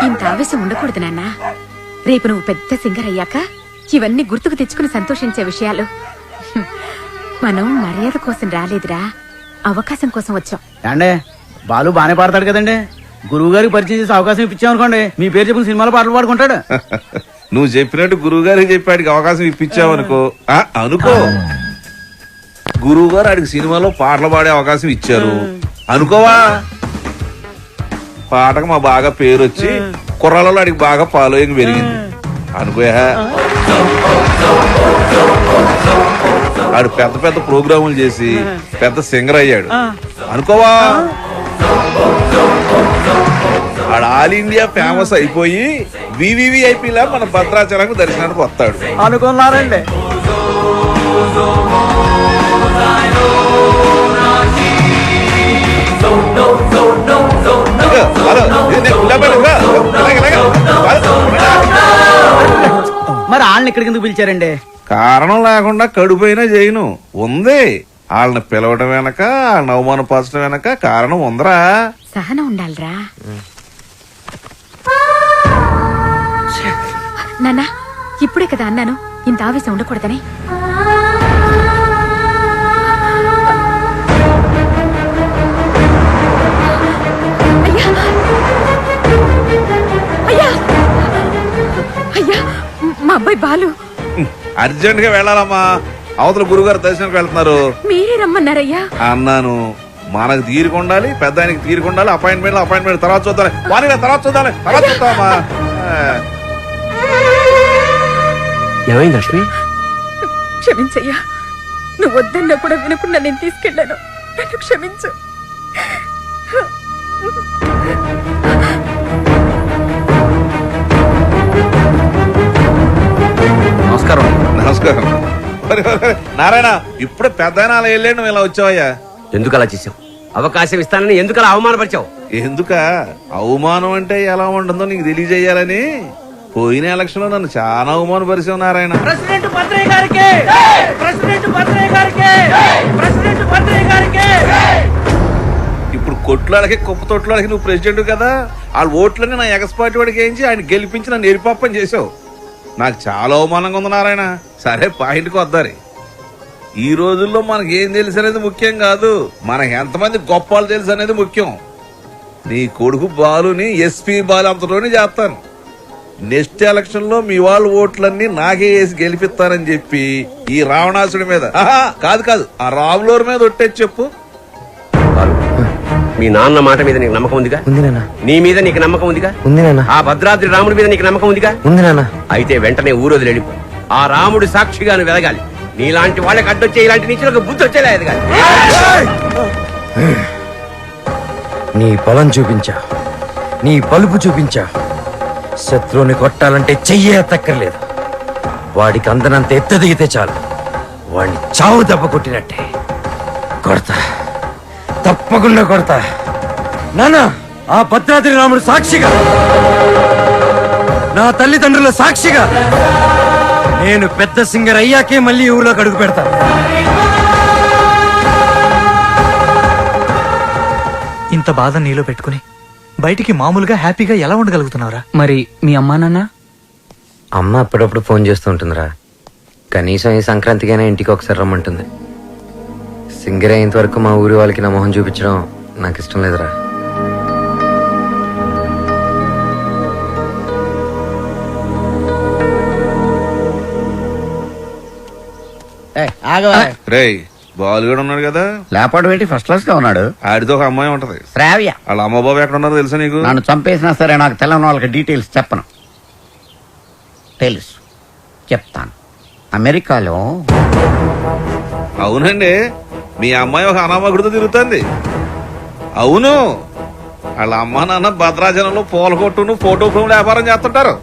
ఇంత ఆవేశం ఉండకూడదు నాన్న. రేపు నువ్వు పెద్ద సింగర్ అయ్యాక ఇవన్నీ గుర్తుకు తెచ్చుకుని సంతోషించే విషయాలు. మనం మర్యాద కోసం రాలేదురా, అవకాశం కోసం వచ్చాం. అంటే బాలు బానే పాడతాడు కదండి, గురువు గారికి పరిచయం చేసి అవకాశం ఇప్పించామనుకోండి, మీ పేరు చెప్పిన సినిమాలో పాటలు పాడుకుంటాడు. నువ్వు చెప్పినట్టు గురువు గారికి చెప్పాడికి అవకాశం ఇప్పించావనుకో, అనుకో గురువు గారు ఆడికి సినిమాలో పాటలు పాడే అవకాశం ఇచ్చారు అనుకోవా, పాటకు మా బాగా పేరు వచ్చి కుర్రాలలో ఆడికి బాగా ఫాలోయింగ్ పెరిగింది అనుకోయా. ఆడు పెద్ద పెద్ద ప్రోగ్రాములు చేసి పెద్ద సింగర్ అయ్యాడు అనుకోవా. ఆడు ఆల్ ఇండియా ఫేమస్ అయిపోయి వివివిఐపి లా మన భద్రాచలంకు దర్శనానికి వస్తాడు అనుకున్నారండి. హలో, పిలిచారండి? కారణం లేకుండా కడుపైనా చేయను ఉంది. వాళ్ళని పిలవడం వెనక, వాళ్ళని అవమానపరచడం వెనక కారణం ఉందరా. సహనం ఉండాలిరా. నాన్న, ఇప్పుడే కదా అన్నాను ఇంత ఆవేశం ఉండకూడదని. అయ్యా! అయ్యా! అయ్యా! మా అబ్బాయి బాలు అర్జెంట్ గా వెళ్ళాలమ్మా. అవతల గురుగారు దర్శనంకి వెళ్తున్నారు. మీరే రమ్మన్నారయ్యా. అన్నాను, మనకు తీరుకుండాలి, పెద్ద ఆయనకి తీరుకుండాలి. అపాయింట్మెంట్ తర్వాత చూద్దాం. తర్వాత చూద్దామా. ఏమైంది లక్ష్మి? క్షమించయ్యా, నువ్వు వద్దన్నా కూడా వినకుండా నేను తీసుకెళ్లాను. నన్ను క్షమించు. నమస్కారం. నారాయణ, ఇప్పుడే పెద్ద ఆయన అలా వెళ్ళాడు, నువ్వు ఇలా వచ్చావయ్యా. ఎందుకు అలా చేసావు? అవకాశం ఇస్తానని ఎందుకు అలా అవమానపరిచావు? ఎందుక అవమానం అంటే ఎలా ఉంటుందో నీకు తెలియజేయాలని. పోయిన ఎలక్షన్ లో నన్ను చాలా అవమానపరిచావు నారాయణ. ప్రెసిడెంట్ భద్రయ్య గారికి, ప్రెసిడెంట్ భద్రయ్య గారికి, ప్రెసిడెంట్ భద్రయ్య గారికి. ఇప్పుడు కొట్లాలకి కుప్ప తొట్లాలకి నువ్వు ప్రెసిడెంట్ కదా. వాళ్ళ ఓట్లన్నీ నా ఎగస్పాటి వాడికి వేయించి ఆయన గెలిపించి నన్ను ఎరిపాపని చేసావు. నాకు చాలా అవమానంగా ఉంది నారాయణ. సరే, పాయింట్కి వద్దారి. ఈ రోజుల్లో మనకి ఏం తెలుసు అనేది ముఖ్యం కాదు, మనకి ఎంతమంది గొప్పలు తెలుసు అనేది ముఖ్యం. నీ కొడుకు బాలుని ఎస్పీ బాలు అంతలోనే చేస్తాను. నెక్స్ట్ ఎలక్షన్ లో మీ వాళ్ళ ఓట్లన్నీ నాకే వేసి గెలిపిస్తానని చెప్పి ఈ రావణాసుడి మీద కాదు ఆ రాములూరు మీద ఒట్టేసి చెప్పు. మీ నాన్న మాట మీద నీకు నమ్మకం ఉందిగా? ఉంది నాన్న. నీ మీద నీకు నమ్మకం ఉందిగా? ఉంది నాన్న. ఆ భద్రాద్రి రాముడి మీద నీకు నమ్మకం ఉందిగా? ఉంది నాన్న. అయితే వెంటనే ఊరు వదిలి వెళ్ళిపో. ఆ రాముడి సాక్షిగా నువ్వు వెలగాలి. నీలాంటి వాళ్ళకి అడ్డొచ్చే ఇలాంటి నీచులకు బుద్ధి వచ్చేలా ఎదగాలి. నీ బలం చూపించా, నీ బలుపు చూపించా. శత్రువుని కొట్టాలంటే చెయ్యే తక్కర్లేదు. వాడికి అందనంత ఎత్తు దిగితే చాలు, వాడిని చావు దెబ్బ కొట్టినట్టే కొడతా. తప్పకుండా కొడతా నాన్న. ఆ భద్రాద్రి రాముడు సాక్షిగా, నా తల్లిదండ్రుల సాక్షిగా నేను పెద్ద సింగర్ అయ్యాకే మళ్ళీ ఊర్లోకి అడుగు పెడతా. ఇంత బాధ నీలో పెట్టుకుని బయటికి మామూలుగా హ్యాపీగా ఎలా ఉండగలుగుతున్నావురా? మరి మీ అమ్మా నాన్న? అమ్మ అప్పుడప్పుడు ఫోన్ చేస్తూ ఉంటుందిరా. కనీసం ఈ సంక్రాంతికైనా ఇంటికి ఒకసారి రమ్మంటుంది. సింగర్ అయ్యేంత వరకు మా ఊరి వాళ్ళకి నా మొహం చూపించడం నాకు ఇష్టం లేదురా. రేయ్, బాలు కూడా ఉన్నాడు కదా. లేపాడు ఏంటి, ఫస్ట్ క్లాస్ గా ఉన్నాడు. ఆడితో ఒక అమ్మాయి ఉంటది, శ్రావ్య. వాళ్ళ అమ్మ బాబు ఎక్కడ ఉన్నారో తెలుసా నీకు? నన్ను చంపేసినా సరే నాకు తెలంగాణ వాళ్ళకి డీటెయిల్స్ చెప్పను. తెలుసు, చెప్తాను. అమెరికాలో. అవునండి, మీ అమ్మాయి ఒక అనామకుడితో తిరుగుతుంది. అవును, వాళ్ళ అమ్మ నాన్న భద్రాచలంలో పూల కొట్టును ఫోటో ఫ్రేమ్ వ్యాపారం చేస్తుంటారు.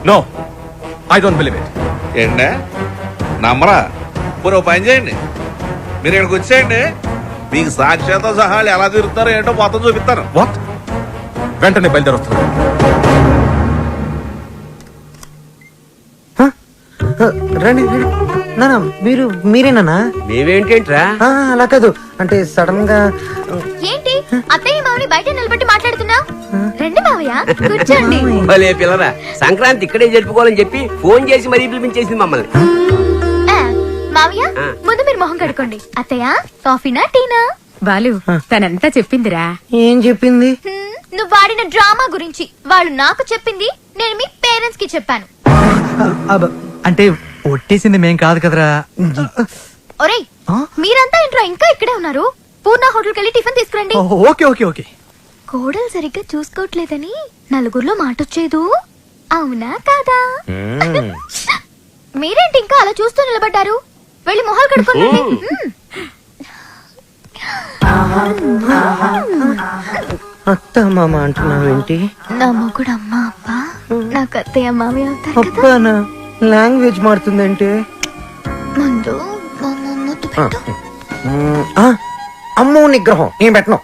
No, I don't believe it. ఏంటే నమ్మరా? పూర్వ పని చేయండి, మీరు ఇక్కడికి వచ్చేయండి. మీకు సాక్ష్యాలతో సహా వాళ్ళు ఎలా తిరుగుతారో ఏంటో మొత్తం చూపిస్తాను. వాట్? వెంటనే బయలుదేరొస్తాను. రండి నాన్న. మీరేనా? మేమేంటేంట్రా? అలా కాదు, అంటే సడన్ గా. ఏంటి అత్తయ్య మామని బయట నిలబెట్టి మాట్లాడుతున్నా? రండి మావయ్య, కూర్చోండి. భలే పిల్లరా, సంక్రాంతి ఇక్కడే జరుపుకోవాలని చెప్పి ఫోన్ చేసి మరీ పిలిపించేసింది మమ్మల్ని. మావయ్య, ముందు మీరు మొహం కడుకోండి. అత్తయ్య, కాఫీనా టీనా? బాలు తనంతా చెప్పిందిరా. ఏం చెప్పింది? నువ్వు వాడిన డ్రామా గురించి. వాళ్ళు నాకు చెప్పింది, నేను మీ పేరెంట్స్ కి చెప్పాను. అంటే ఒట్టేసింది మేం కాదు కదరా. ఒరేయ్, మీరంతా ఏంట్రా ఇంకా ఇక్కడే ఉన్నారు? పూర్ణ హోటల్కి వెళ్ళి టిఫిన్ తీసుకురండి. Okay okay okay. కోడలు సరిగ్గా చూసుకోవట్లేదని నలుగురిలో మాటొచ్చేదు, అవునా కాదా? మీరేంటి ఇంకా అలా చూస్తూ నిలబడ్డారు? వెళ్ళి మొహాలు కడుక్కోండి. అత్త మామ అంటున్నావేంటి? నా మొగుడు అమ్మ అప్ప, నాకు అత్తయ్య మామయ్య అవుతారు కదా. అప్పానా లాంగ్వేజ్ మారుతుందంటే? ముందు మా ముద్దు పెట్టు. అమ్మో నిగ్రహం నేను పెట్టను.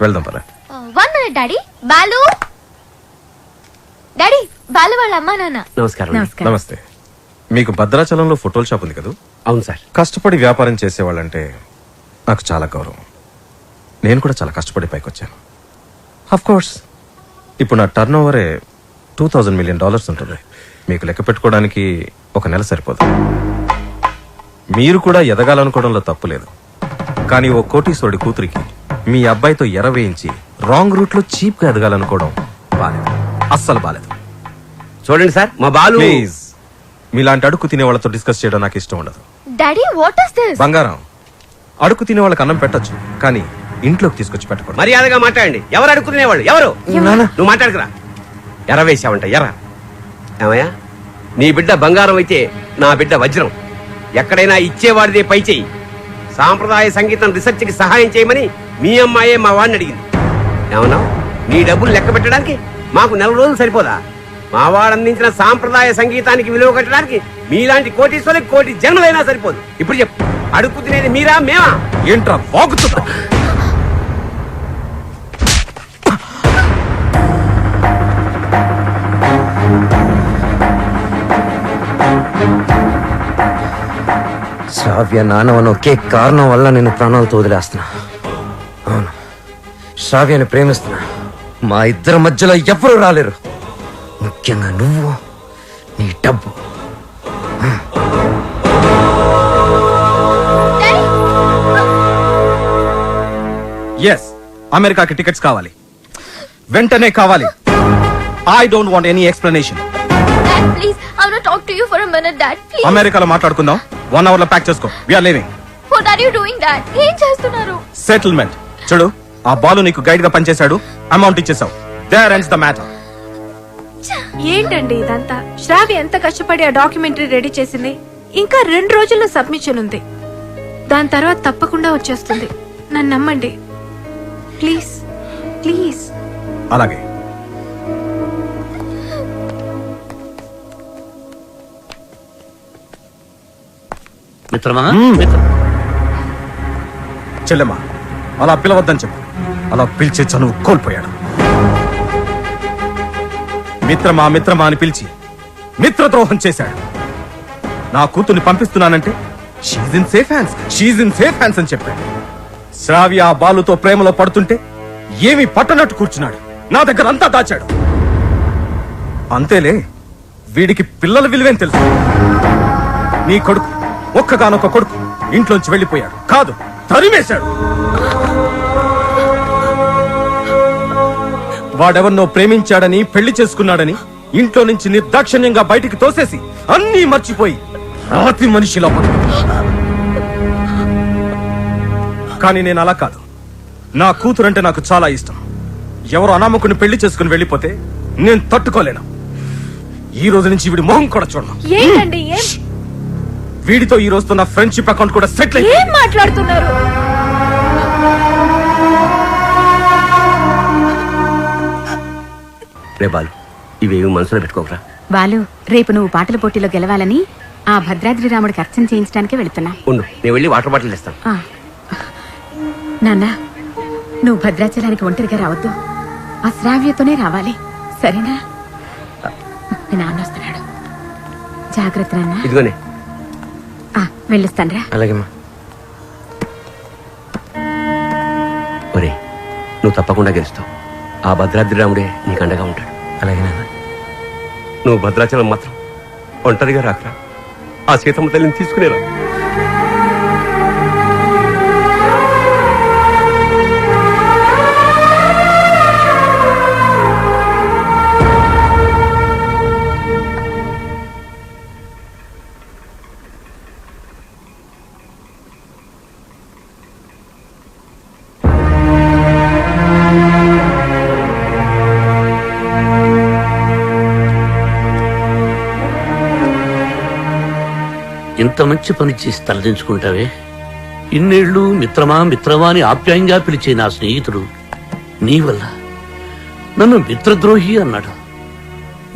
వెళ్దాం పద. 1 minute daddy. Balu daddy, Balu వాళ్ళ అమ్మా నాన్న. నమస్కారం. నమస్తే. మీకు భద్రాచలంలో ఫోటోల షాప్ ఉంది కదా? అవును సార్. కష్టపడి వ్యాపారం చేసేవాళ్ళంటే నాకు చాలా గౌరవం. నేను కూడా చాలా కష్టపడి పైకి వచ్చాను. అఫ్ కోర్స్ ఇప్పుడు నా టర్న్ ఓవరే $2,000 million ఉంటుంది. మీకు లెక్క పెట్టుకోవడానికి ఒక నెల సరిపోదు. మీరు కూడా ఎదగాలనుకోవడంలో తప్పు లేదు. కానీ ఓ కోటీశ్వరుడి కూతురికి మీ అబ్బాయితో ఎర వేయించి రాంగ్ రూట్ లో చీప్ గా ఎదగాలనుకోవడం బాలేదు, అస్సలు బాలేదు. చూడండి సార్, మా బాలు. ప్లీజ్, మీలాంటి అడుగు తినే వాళ్ళతో డిస్కస్ చేయడం నాకు ఇష్టం ఉండదు. Daddy, what is this? బంగారం, అడుగు తినే వాళ్ళకి అన్నం పెట్టొచ్చు, కానీ ఇంట్లోకి తీసుకొచ్చి పెట్టకూడదు. మర్యాదగా మాట్లాడండి. ఎవరు అడుగుతునేవాళ్ళు? ఎవరు? నువ్వు మాట్లాడుకురా. ఎర వేసావంట, ఎర. ఏమయ్యా, నీ బిడ్డ బంగారం అయితే నా బిడ్డ వజ్రం. ఎక్కడైనా ఇచ్చేవాడిదే పై చెయ్యి. సాంప్రదాయ సంగీతం రీసెర్చ్ కి సహాయం చేయమని మీ అమ్మాయే మా వాడిని అడిగింది. ఏమన్నా, నీ డబ్బులు లెక్క పెట్టడానికి మాకు 4 రోజులు సరిపోదా? మా వాడు అందించిన సాంప్రదాయ సంగీతానికి విలువ కట్టడానికి మీలాంటి కోటీశ్వరులకు కోటి జన్మలైనా సరిపోదు. ఇప్పుడు చెప్పు, అడుగు తినేది మీరా మేమా? ఏంట్రా వాగుతున్నా? శ్రావ్య నానవన ఒకే కారణం వల్ల నేను ప్రాణాలతో వదిలేస్తున్నా. అవును, శ్రావ్యాన్ని ప్రేమిస్తున్నా. మా ఇద్దరి మధ్యలో ఎవ్వరూ రాలేరు, ముఖ్యంగా నువ్వు, నీ డబ్బు. ఎస్, అమెరికాకి టికెట్స్ కావాలి, వెంటనే కావాలి. I don't want any explanation. Dad, please, I want to talk to you for a minute, Dad. Please. అమెరికాలో మాట్లాడుకుందాం. 1 hour లో ప్యాక్ చేసుకో. We're living. What are you doing, Dad? ఏం చేస్తున్నారు? సెటిల్మెంట్. చూడు, ఆ బాలు నీకు గైడ్ గా పనిచేశాడు, అమౌంట్ ఇచ్చేసావు. There ends the matter. ఏంటండి ఇదంతా? శ్రావ్య ఎంత కష్టపడి ఆ డాక్యుమెంటరీ రెడీ చేసింది. ఇంకా 2 రోజుల్లో సబ్మిషన్ ఉంది. దాని తర్వాత తప్పకుండా వచ్చేస్తుంది. నన్ను నమ్మండి ప్లీజ్, ప్లీజ్. అలాగే. మిత్రమా, చెల్లెమ్మా, అలా పిలవద్దని చెప్పు. అలా పిలిచే చనువు కోల్పోయాడు. మిత్రమా మిత్రమా అని పిలిచి మిత్రద్రోహం చేశాడు. నా కూతుర్ని పంపిస్తున్నానంటే షీజ్ ఇన్ సేఫ్ హ్యాండ్స్ అని చెప్పాడు. శ్రావ్య ఆ బాలుతో ప్రేమలో పడుతుంటే ఏమీ పట్టనట్టు కూర్చున్నాడు. నా దగ్గర అంతా దాచాడు. అంతేలే, వీడికి పిల్లల విలువేం తెలుసు. నీ కొడుకు, ఒక్కగానొక్క కొడుకు ఇంట్లోంచి వెళ్ళిపోయాడు కాదు, తరిమేశాడు. వాడెవరినో ప్రేమించాడని, పెళ్లి చేసుకున్నాడని ఇంట్లో నుంచి నిర్దాక్షిణ్యంగా బయటికి తోసేసి అన్నీ మర్చిపోయి రాతి మనిషిలో కానీ నేను అలా కాదు. నా కూతురంటే నాకు చాలా ఇష్టం. ఎవరు అనామకుని పెళ్లి చేసుకుని వెళ్ళిపోతే నేను తట్టుకోలేను. ఈ రోజు నుంచి వీడి మొహం కూడా చూడను. ఏంటండి ఏం వీడితో ఈ రోజుతో నా ఫ్రెండ్షిప్ అకౌంట్ కూడా సెటిల్ అయింది. ఏం మాట్లాడుతున్నారు? రే బాలు, ఇవేమి మనసులో పెట్టుకోకరా. బాలు, రేపు నువ్వు పాటల పోటీలో గెలవాలని ఆ భద్రాద్రి రాముడికి అర్చన చేయించడానికి వెళుతున్నా. ఉండు, నేను వెళ్ళి వాటర్ బాటిల్ ఇస్తాను. నాన్న, నువ్వు భద్రాచలానికి ఒంటరిగా రావద్దు. ఆ శ్రావ్యతోనే రావాలి, సరేనా? మీ నాన్న వస్తున్నాడు, జాగ్రత్త నాన్న. ఇదిగోనే. వెళ్ళిస్తానరా. అలాగేమ్మా. ఒరే, నువ్వు తప్పకుండా గెలుస్తావు. ఆ భద్రాద్రి రాముడే నీకు అండగా ఉంటాడు. అలాగే నాన్న. నువ్వు భద్రాచలం మాత్రం ఒంటరిగా రాకరా. ఆ సీతమ్మ తల్లిని తీసుకునేరా. ఇంత మంచి పని చేసి తలదించుకుంటావే. ఇన్నేళ్లు మిత్రమా మిత్రమా అని ఆప్యాయంగా పిలిచే నా స్నేహితుడు నీ వల్ల నన్ను మిత్రద్రోహి అన్నాడు.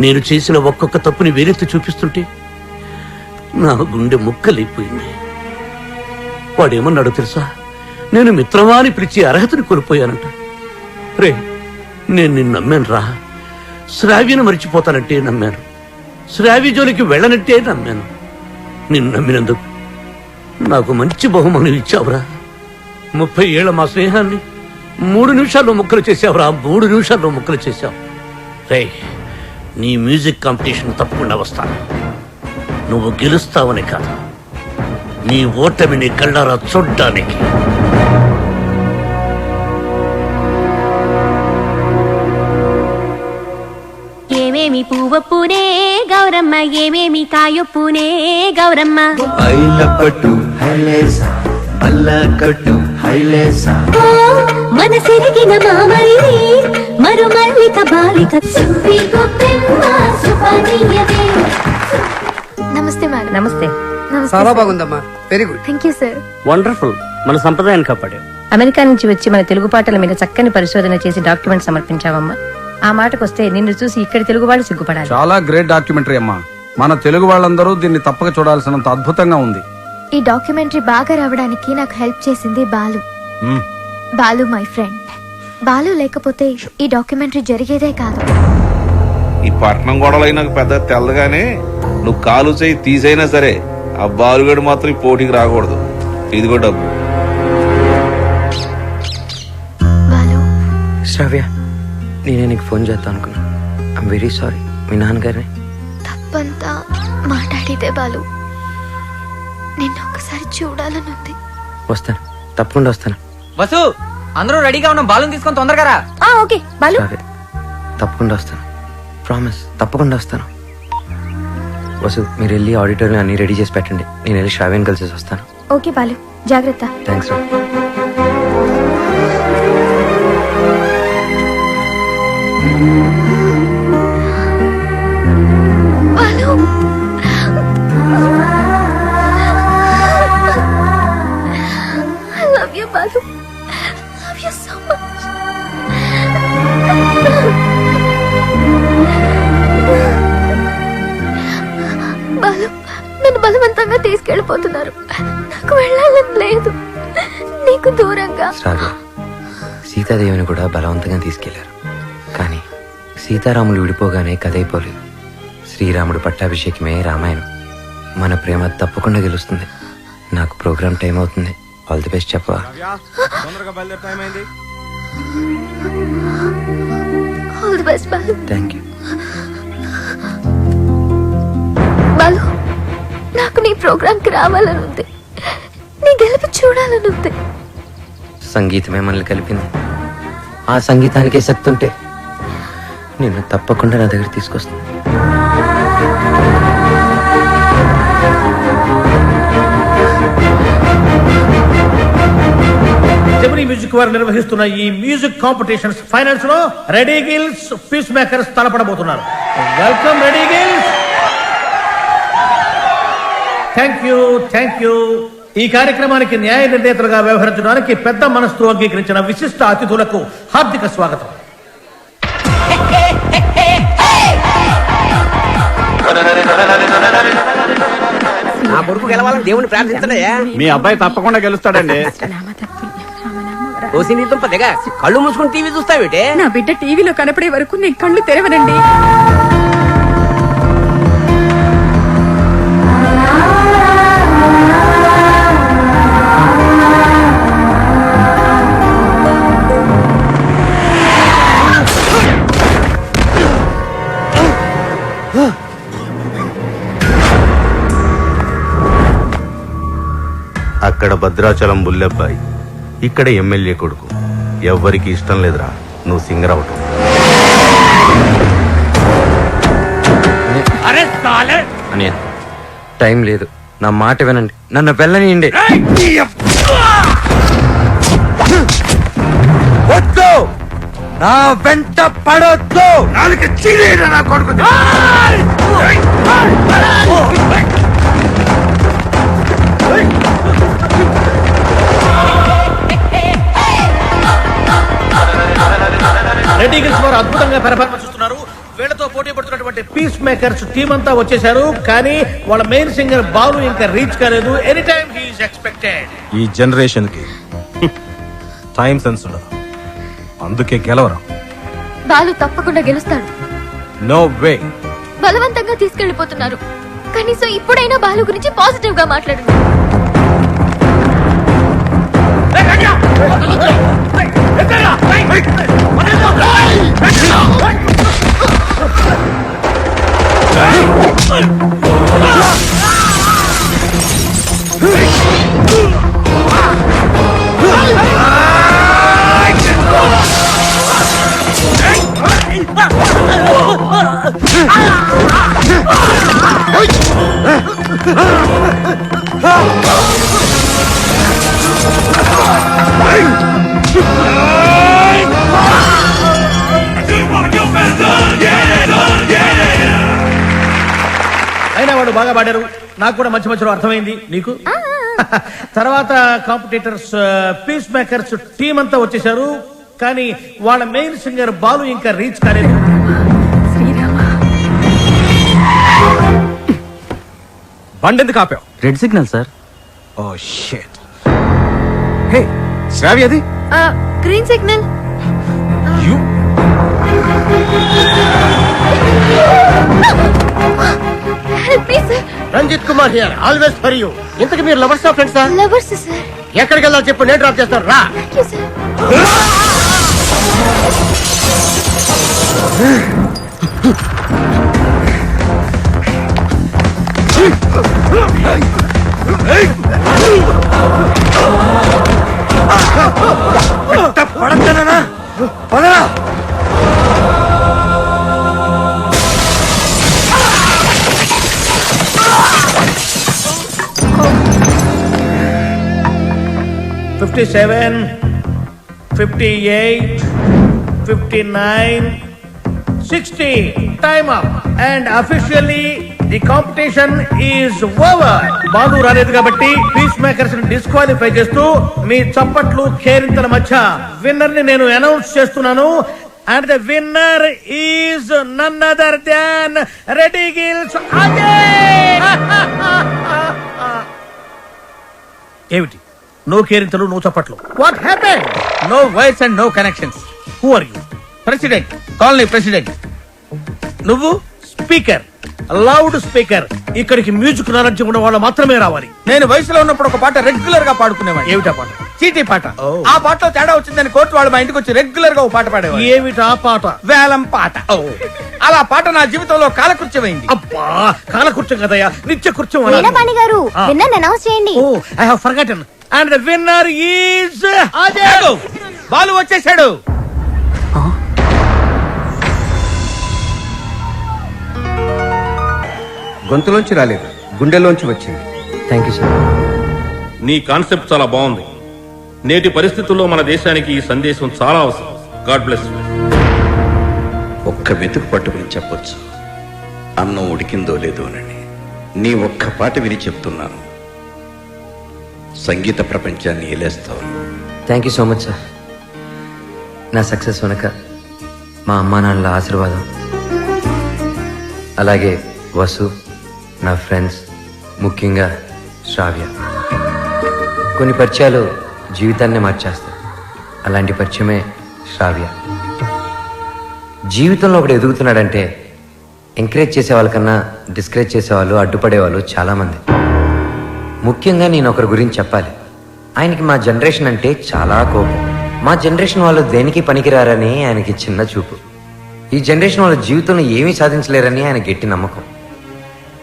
నేను చేసిన ఒక్కొక్క తప్పుని వేరెత్తి చూపిస్తుంటే నా గుండె ముక్కలైపోయింది. వాడేమన్నాడో తెలుసా? నేను మిత్రమా అని పిలిచే అర్హతని కోల్పోయానంట. రే, నేను నిన్ను నమ్మాను రా. శ్రావ్యను మరిచిపోతానంటే నమ్మాను, శ్రావ్య జోలికి వెళ్ళనంటే నమ్మాను. నిన్ను నమ్మినందుకు నాకు మంచి బహుమానం ఇచ్చావురా. 30 ఏళ్ల మా స్నేహాన్ని 3 నిమిషాల్లో ముక్కలు చేసావురా. 3 నిమిషాల్లో ముక్కలు చేశావు. రే, నీ మ్యూజిక్ కాంపిటీషన్ తప్పకుండా వస్తాను. నువ్వు గెలుస్తావని కాదు, నీ ఓటమిని కళ్ళారా చూడ్డానికి. ఏమేమి పువ్వొప్పునే గౌరమ్మ, ఏమేమి కాయొప్పునే గౌరమ్మ. పట్టు హైలేసా కట్టు హైలేసా మనసెరిగిన మామరిది మరుమల్లిక బాలిక. నమస్తే మేడం. నమస్తే. చాలా బాగుందమ్మా. Very good. Thank you sir. Wonderful. మన సంప్రదాయాన్ని కాపాడావు. అమెరికా నుంచి వచ్చి మన తెలుగు పాటల మీద చక్కని పరిశోధన చేసి డాక్యుమెంట్ సమర్పించావమ్మా. ఆ మాటకొస్తే నిన్ను చూసి ఇక్కడి తెలుగు వాళ్ళు సిగ్గుపడాలి. చాలా గ్రేట్ డాక్యుమెంటరీ అమ్మా. మన తెలుగు వాళ్ళందరూ దీన్ని తప్పక చూడాల్సినంత అద్భుతంగా ఉంది. ఈ డాక్యుమెంటరీ బాగా రావడానికి నాకు హెల్ప్ చేసింది బాలు. Balu my friend. బాలు లేకపోతే ఈ డాక్యుమెంటరీ జరిగేదే కాదు. ఈ పట్నం గొడవలు నాకు పెద్ద తెల్లగానే నువ్వు కాలు చేయి తీసైనా సరే ఆ బాలుగడు మాత్రం ఈ పోటీకి రాకూడదు. ఇదిగో డబ్బు. బాలు, శ్రావ్య, నేనే నీకు ఫోన్ చేద్దాం అనుకున్నా. I'm very sorry. మీ నాన్నగారిని తప్పంతా మాట్లాడితే బాలు. నిన్ను ఒకసారి చూడాలనుంది. వస్తాను, తప్పకుండా వస్తాను. వసు, అందరూ రెడీగా ఉన్నాం. బాలుని తీసుకొని తొందరగా రా. ఓకే బాలు. శ్రావ్య, తప్పకుండా వస్తాను. ప్రామిస్, తప్పకుండా వస్తాను. వసు, మీరు వెళ్ళి ఆడిటోరియం అన్ని రెడీ చేసి పెట్టండి. నేను వెళ్ళి శ్రావ్యని కలిసి వస్తాను. ఓకే బాలు, జాగ్రత్త. థ్యాంక్స్ రా. Balu, I love you, Balu. Love you so much. Balu, నన్ను బలవంతంగా తీసుకెళ్ళిపోతున్నారు. నాకు వెళ్ళాలని లేదు. నీకు దూరంగా. శ్రావ్య, సీతాదేవిని కూడా బలవంతంగా తీసుకెళ్లారు. కానీ సీతారాములు విడిపోగానే కథైపోలేదు. శ్రీరాముడు పట్టాభిషేకమే రామాయణం. మన ప్రేమ తప్పకుండా గెలుస్తుంది. నాకు ప్రోగ్రామ్ టైం అవుతుంది. ఆల్ ది బెస్ట్ చెప్పవా? All the best Balu. Thank you. Balu, నాకు నీ ప్రోగ్రామ్ కి రావాలని ఉంది. నీ గెలుపు చూడాలని ఉంది. సంగీతమే మనల్ని కలిపింది. ఆ సంగీతానికే శక్తి ఉంటే నిన్ను తప్పకుండా నా దగ్గర తీసుకొస్తాను. జెమినీ మ్యూజిక్ వారు నిర్వహిస్తున్న ఈ మ్యూజిక్ కాంపిటీషన్స్ ఫైనల్స్ లో రెడీ గిల్స్, పీస్ మేకర్స్ తలపడబోతున్నారు. Welcome ready girls. Thank you. ఈ కార్యక్రమానికి న్యాయ నిర్ణేతలుగా వ్యవహరించడానికి పెద్ద మనస్సు అంగీకరించిన విశిష్ట అతిథులకు హార్దిక స్వాగతం. నా కొడుకు గెలవాలని దేవుని ప్రార్థించడయా. మీ అబ్బాయి తప్పకుండా గెలుస్తాడండి. ఓసిని దుంప దిగ కళ్ళు మూసుకుని టీవీ చూస్తావేటే? నా బిడ్డ టీవీలో కనపడే వరకు నేను కళ్ళు తెరవనండి. అక్కడ భద్రాచలం బుల్లెబ్బాయి, ఇక్కడ ఎమ్మెల్యే కొడుకు. ఎవ్వరికి ఇష్టం లేదురా నువ్వు సింగర్ అవటం. అన్నయ్య, టైం లేదు. నా మాట వినండి. నన్ను వెళ్ళనియండి. వద్దు, నా వెంట పడొద్దు. నాలుగు చీరేరా నా కొడుకు. రెడీ గిల్స్ వారు అద్భుతంగా పెర్ఫార్మెన్స్ ఇస్తున్నారు. వీళ్ళతో బాలుతో పోటీ పడుతున్నటువంటి పీస్ మేకర్స్ టీం అంతా వచ్చేసారు, కానీ వాళ్ళ మెయిన్ సింగర్ బాలు ఇంకా రీచ్ కాలేదు. Any time he is expected. ఈ జనరేషన్ కి టైం సెన్స్ ఉండదు, అందుకే గెలవరా. బాలు తప్పకుండా గెలుస్తాడు. No way. బలవంతంగా తీసుకెళ్లిపోతున్నారు. కనీసం ఇప్పుడైనా బాలు గురించి పాజిటివ్ గా మాట్లాడండి. అయినా వాడు బాగా పాడారు, నాకు కూడా మంచి మధ్యలో అర్థమైంది. నీకు తర్వాత కాంపిటీటర్స్ పీస్ మేకర్స్ టీం అంతా వచ్చేసారు, కానీ వాళ్ళ మెయిన్ సింగర్ బాలు ఇంకా రీచ్ కాలేదు. బండి ఎందుకు ఆపావు? Red signal sir. Oh shit. Hey Shravya, అది green signal. You Ranjith Kumar here, always for you. ఇంతకు మీరు లవర్స్ ఆ ఫ్రెండ్సా? Lovers sir. ఎక్కడికి వెళ్ళాలి చెప్పు, నేను డ్రాప్ చేస్తాను రా. Thank you sir. పడతానా? పదరా. $57, $58, $59, $60. Time up. And officially the competition is over. Balu రాలేదు కాబట్టి పీస్ మేకర్స్ ని డిస్క్వాలిఫై చేస్తూ మీ చప్పట్లు కేరింతల మధ్య విన్నర్ ని నేను అనౌన్స్ చేస్తున్నాను. And the winner is none other than Reddy Gills Ajay. ఏమిటి నో కేరింతలు, నో చప్పట్లు? What happen? No voice and no connections. Who are you? President, colony president. నువ్వు స్పీకర్, లౌడ్ స్పీకర్. ఇక్కడికి మ్యూజిక్ నాలెడ్జ్ ఉన్న వాళ్ళు మాత్రమే రావాలి. నేను వయసులో ఉన్నప్పుడు ఒక పాట రెగ్యులర్ గా పాడుకునేవాడు. ఏమిటా పాట? చీటీ పాట. ఆ పాటలో తేడా వచ్చిందని కోర్టు వాళ్ళు మా ఇంటికి వచ్చి రెగ్యులర్ గా ఒక పాట పాడేవారు. ఏమిటా పాట? వేలం పాట. అలా పాట నా జీవితంలో కాలకృత్యమైంది. అబ్బా, కాలకృత్యం కదయ్యా, నిత్య కృత్యం. గారు విన్నర్ అనౌన్స్ చేయండి. Oh, I have forgotten. And the winner is Ajay. Balu వచ్చేసాడు. గొంతులోంచి రాలేదు, గుండెలోంచి వచ్చింది. Thank you sir. నీ కాన్సెప్ట్ చాలా బాగుంది. నేటి పరిస్థితుల్లో మన దేశానికి ఈ సందేశం చాలా అవసరం. God bless. ఒక్క వెతుకు పట్టుకుని చెప్పొచ్చు, అన్నం ఉడికిందో లేదో అని. నీ ఒక్క పాట విని చెప్తున్నాను, సంగీత ప్రపంచాన్ని ఏలేస్తావు. Thank you so much sir. నా సక్సెస్ వెనక మా అమ్మా నాన్నల ఆశీర్వాదం, అలాగే వసు, నా ఫ్రెండ్స్, ముఖ్యంగా శ్రావ్య. కొన్ని పరిచయాలు జీవితాన్నే మార్చేస్తాయి. అలాంటి పరిచయమే శ్రావ్య. జీవితంలో ఒకడు ఎదుగుతున్నాడంటే ఎంకరేజ్ చేసే వాళ్ళకన్నా డిస్కరేజ్ చేసేవాళ్ళు, అడ్డుపడేవాళ్ళు చాలామంది. ముఖ్యంగా నేను ఒకరి గురించి చెప్పాలి. ఆయనకి మా జనరేషన్ అంటే చాలా కోపం. మా జనరేషన్ వాళ్ళు దేనికి పనికిరారని ఆయనకి చిన్న చూపు. ఈ జనరేషన్ వాళ్ళ జీవితంలో ఏమీ సాధించలేరని ఆయన గట్టి నమ్మకం.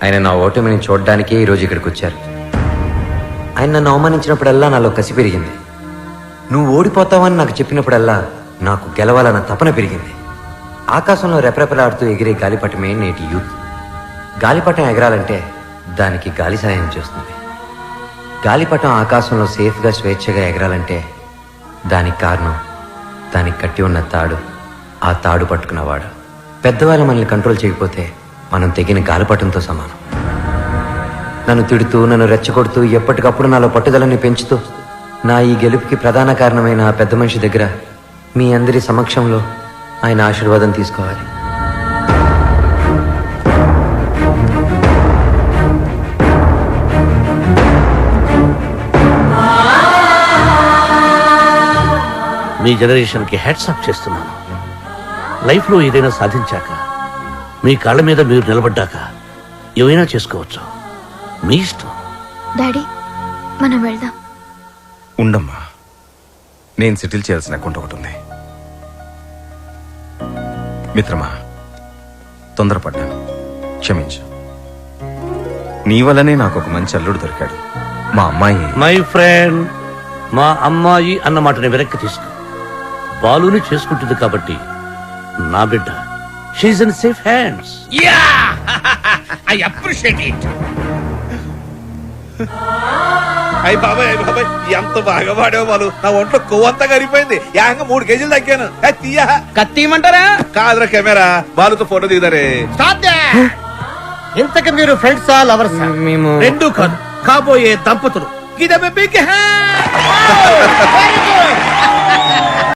ఆయన నా ఓటమిని చూడడానికే ఈరోజు ఇక్కడికి వచ్చారు. ఆయన నన్ను అవమానించినప్పుడల్లా నాలో కసి పెరిగింది. నువ్వు ఓడిపోతావని నాకు చెప్పినప్పుడల్లా నాకు గెలవాలన్న తపన పెరిగింది. ఆకాశంలో రెపరెపలాడుతూ ఎగిరే గాలిపటమే నేటి యూత్. గాలిపటం ఎగరాలంటే దానికి గాలి సాయం చేస్తుంది. గాలిపటం ఆకాశంలో సేఫ్గా స్వేచ్ఛగా ఎగరాలంటే దానికి కారణం దానికి కట్టి ఉన్న తాడు, ఆ తాడు పట్టుకున్నవాడు. పెద్దవాళ్ళు మనల్ని కంట్రోల్ చేయకపోతే మనం తెగిన గాలిపటంతో సమానం. నన్ను తిడుతూ, నన్ను రెచ్చగొడుతూ, ఎప్పటికప్పుడు నాలో పట్టుదలని పెంచుతూ నా ఈ గెలుపుకి ప్రధాన కారణమైన ఆ పెద్ద మనిషి దగ్గర మీ అందరి సమక్షంలో ఆయన ఆశీర్వాదం తీసుకోవాలి. మీ జనరేషన్కి హ్యాట్స్ ఆఫ్ చేస్తున్నాను. లైఫ్లో ఏదైనా సాధించాక మీ కాళ్ళ మీద మీరు నిలబడ్డాక ఏమైనా చేసుకోవచ్చు. మీ ఇష్టం. డాడీ మనం వెళ్దాం. ఉండమ్మా, నేను సెటిల్ చేయాల్సిన అకౌంట్ ఒకటి ఉంది. మిత్రమా, తొందరపడ్డాను, క్షమించు. నీ వల్లనే నాకు ఒక మంచి అల్లుడు దొరికాడు. మా అమ్మాయి మై ఫ్రెండ్, మా అమ్మాయి అన్న మాటని వెనక్కి తీసుకో. బాలుని చేసుకుంటుంది కాబట్టి నా బిడ్డ. She's in safe hands. I appreciate it. అయ్యి బాబాయ్, అయ్యి బాబాయ్, ఎంత బాగా పాడావు బాలు. నా ఒంట్లో కొవ్వంతా కరిగిపోయింది. ఏకంగా 3 కేజీలు తగ్గాను. తీయా కత్తిమంటారా? కాదురా కెమెరా, బాలుతో ఫోటో దిగుతారే. ఇంతకు మీరు ఫ్రెండ్స్ లవర్స్? మేము రెండు కాదు, కాబోయే దంపతులు. Give them a big hand. Very good.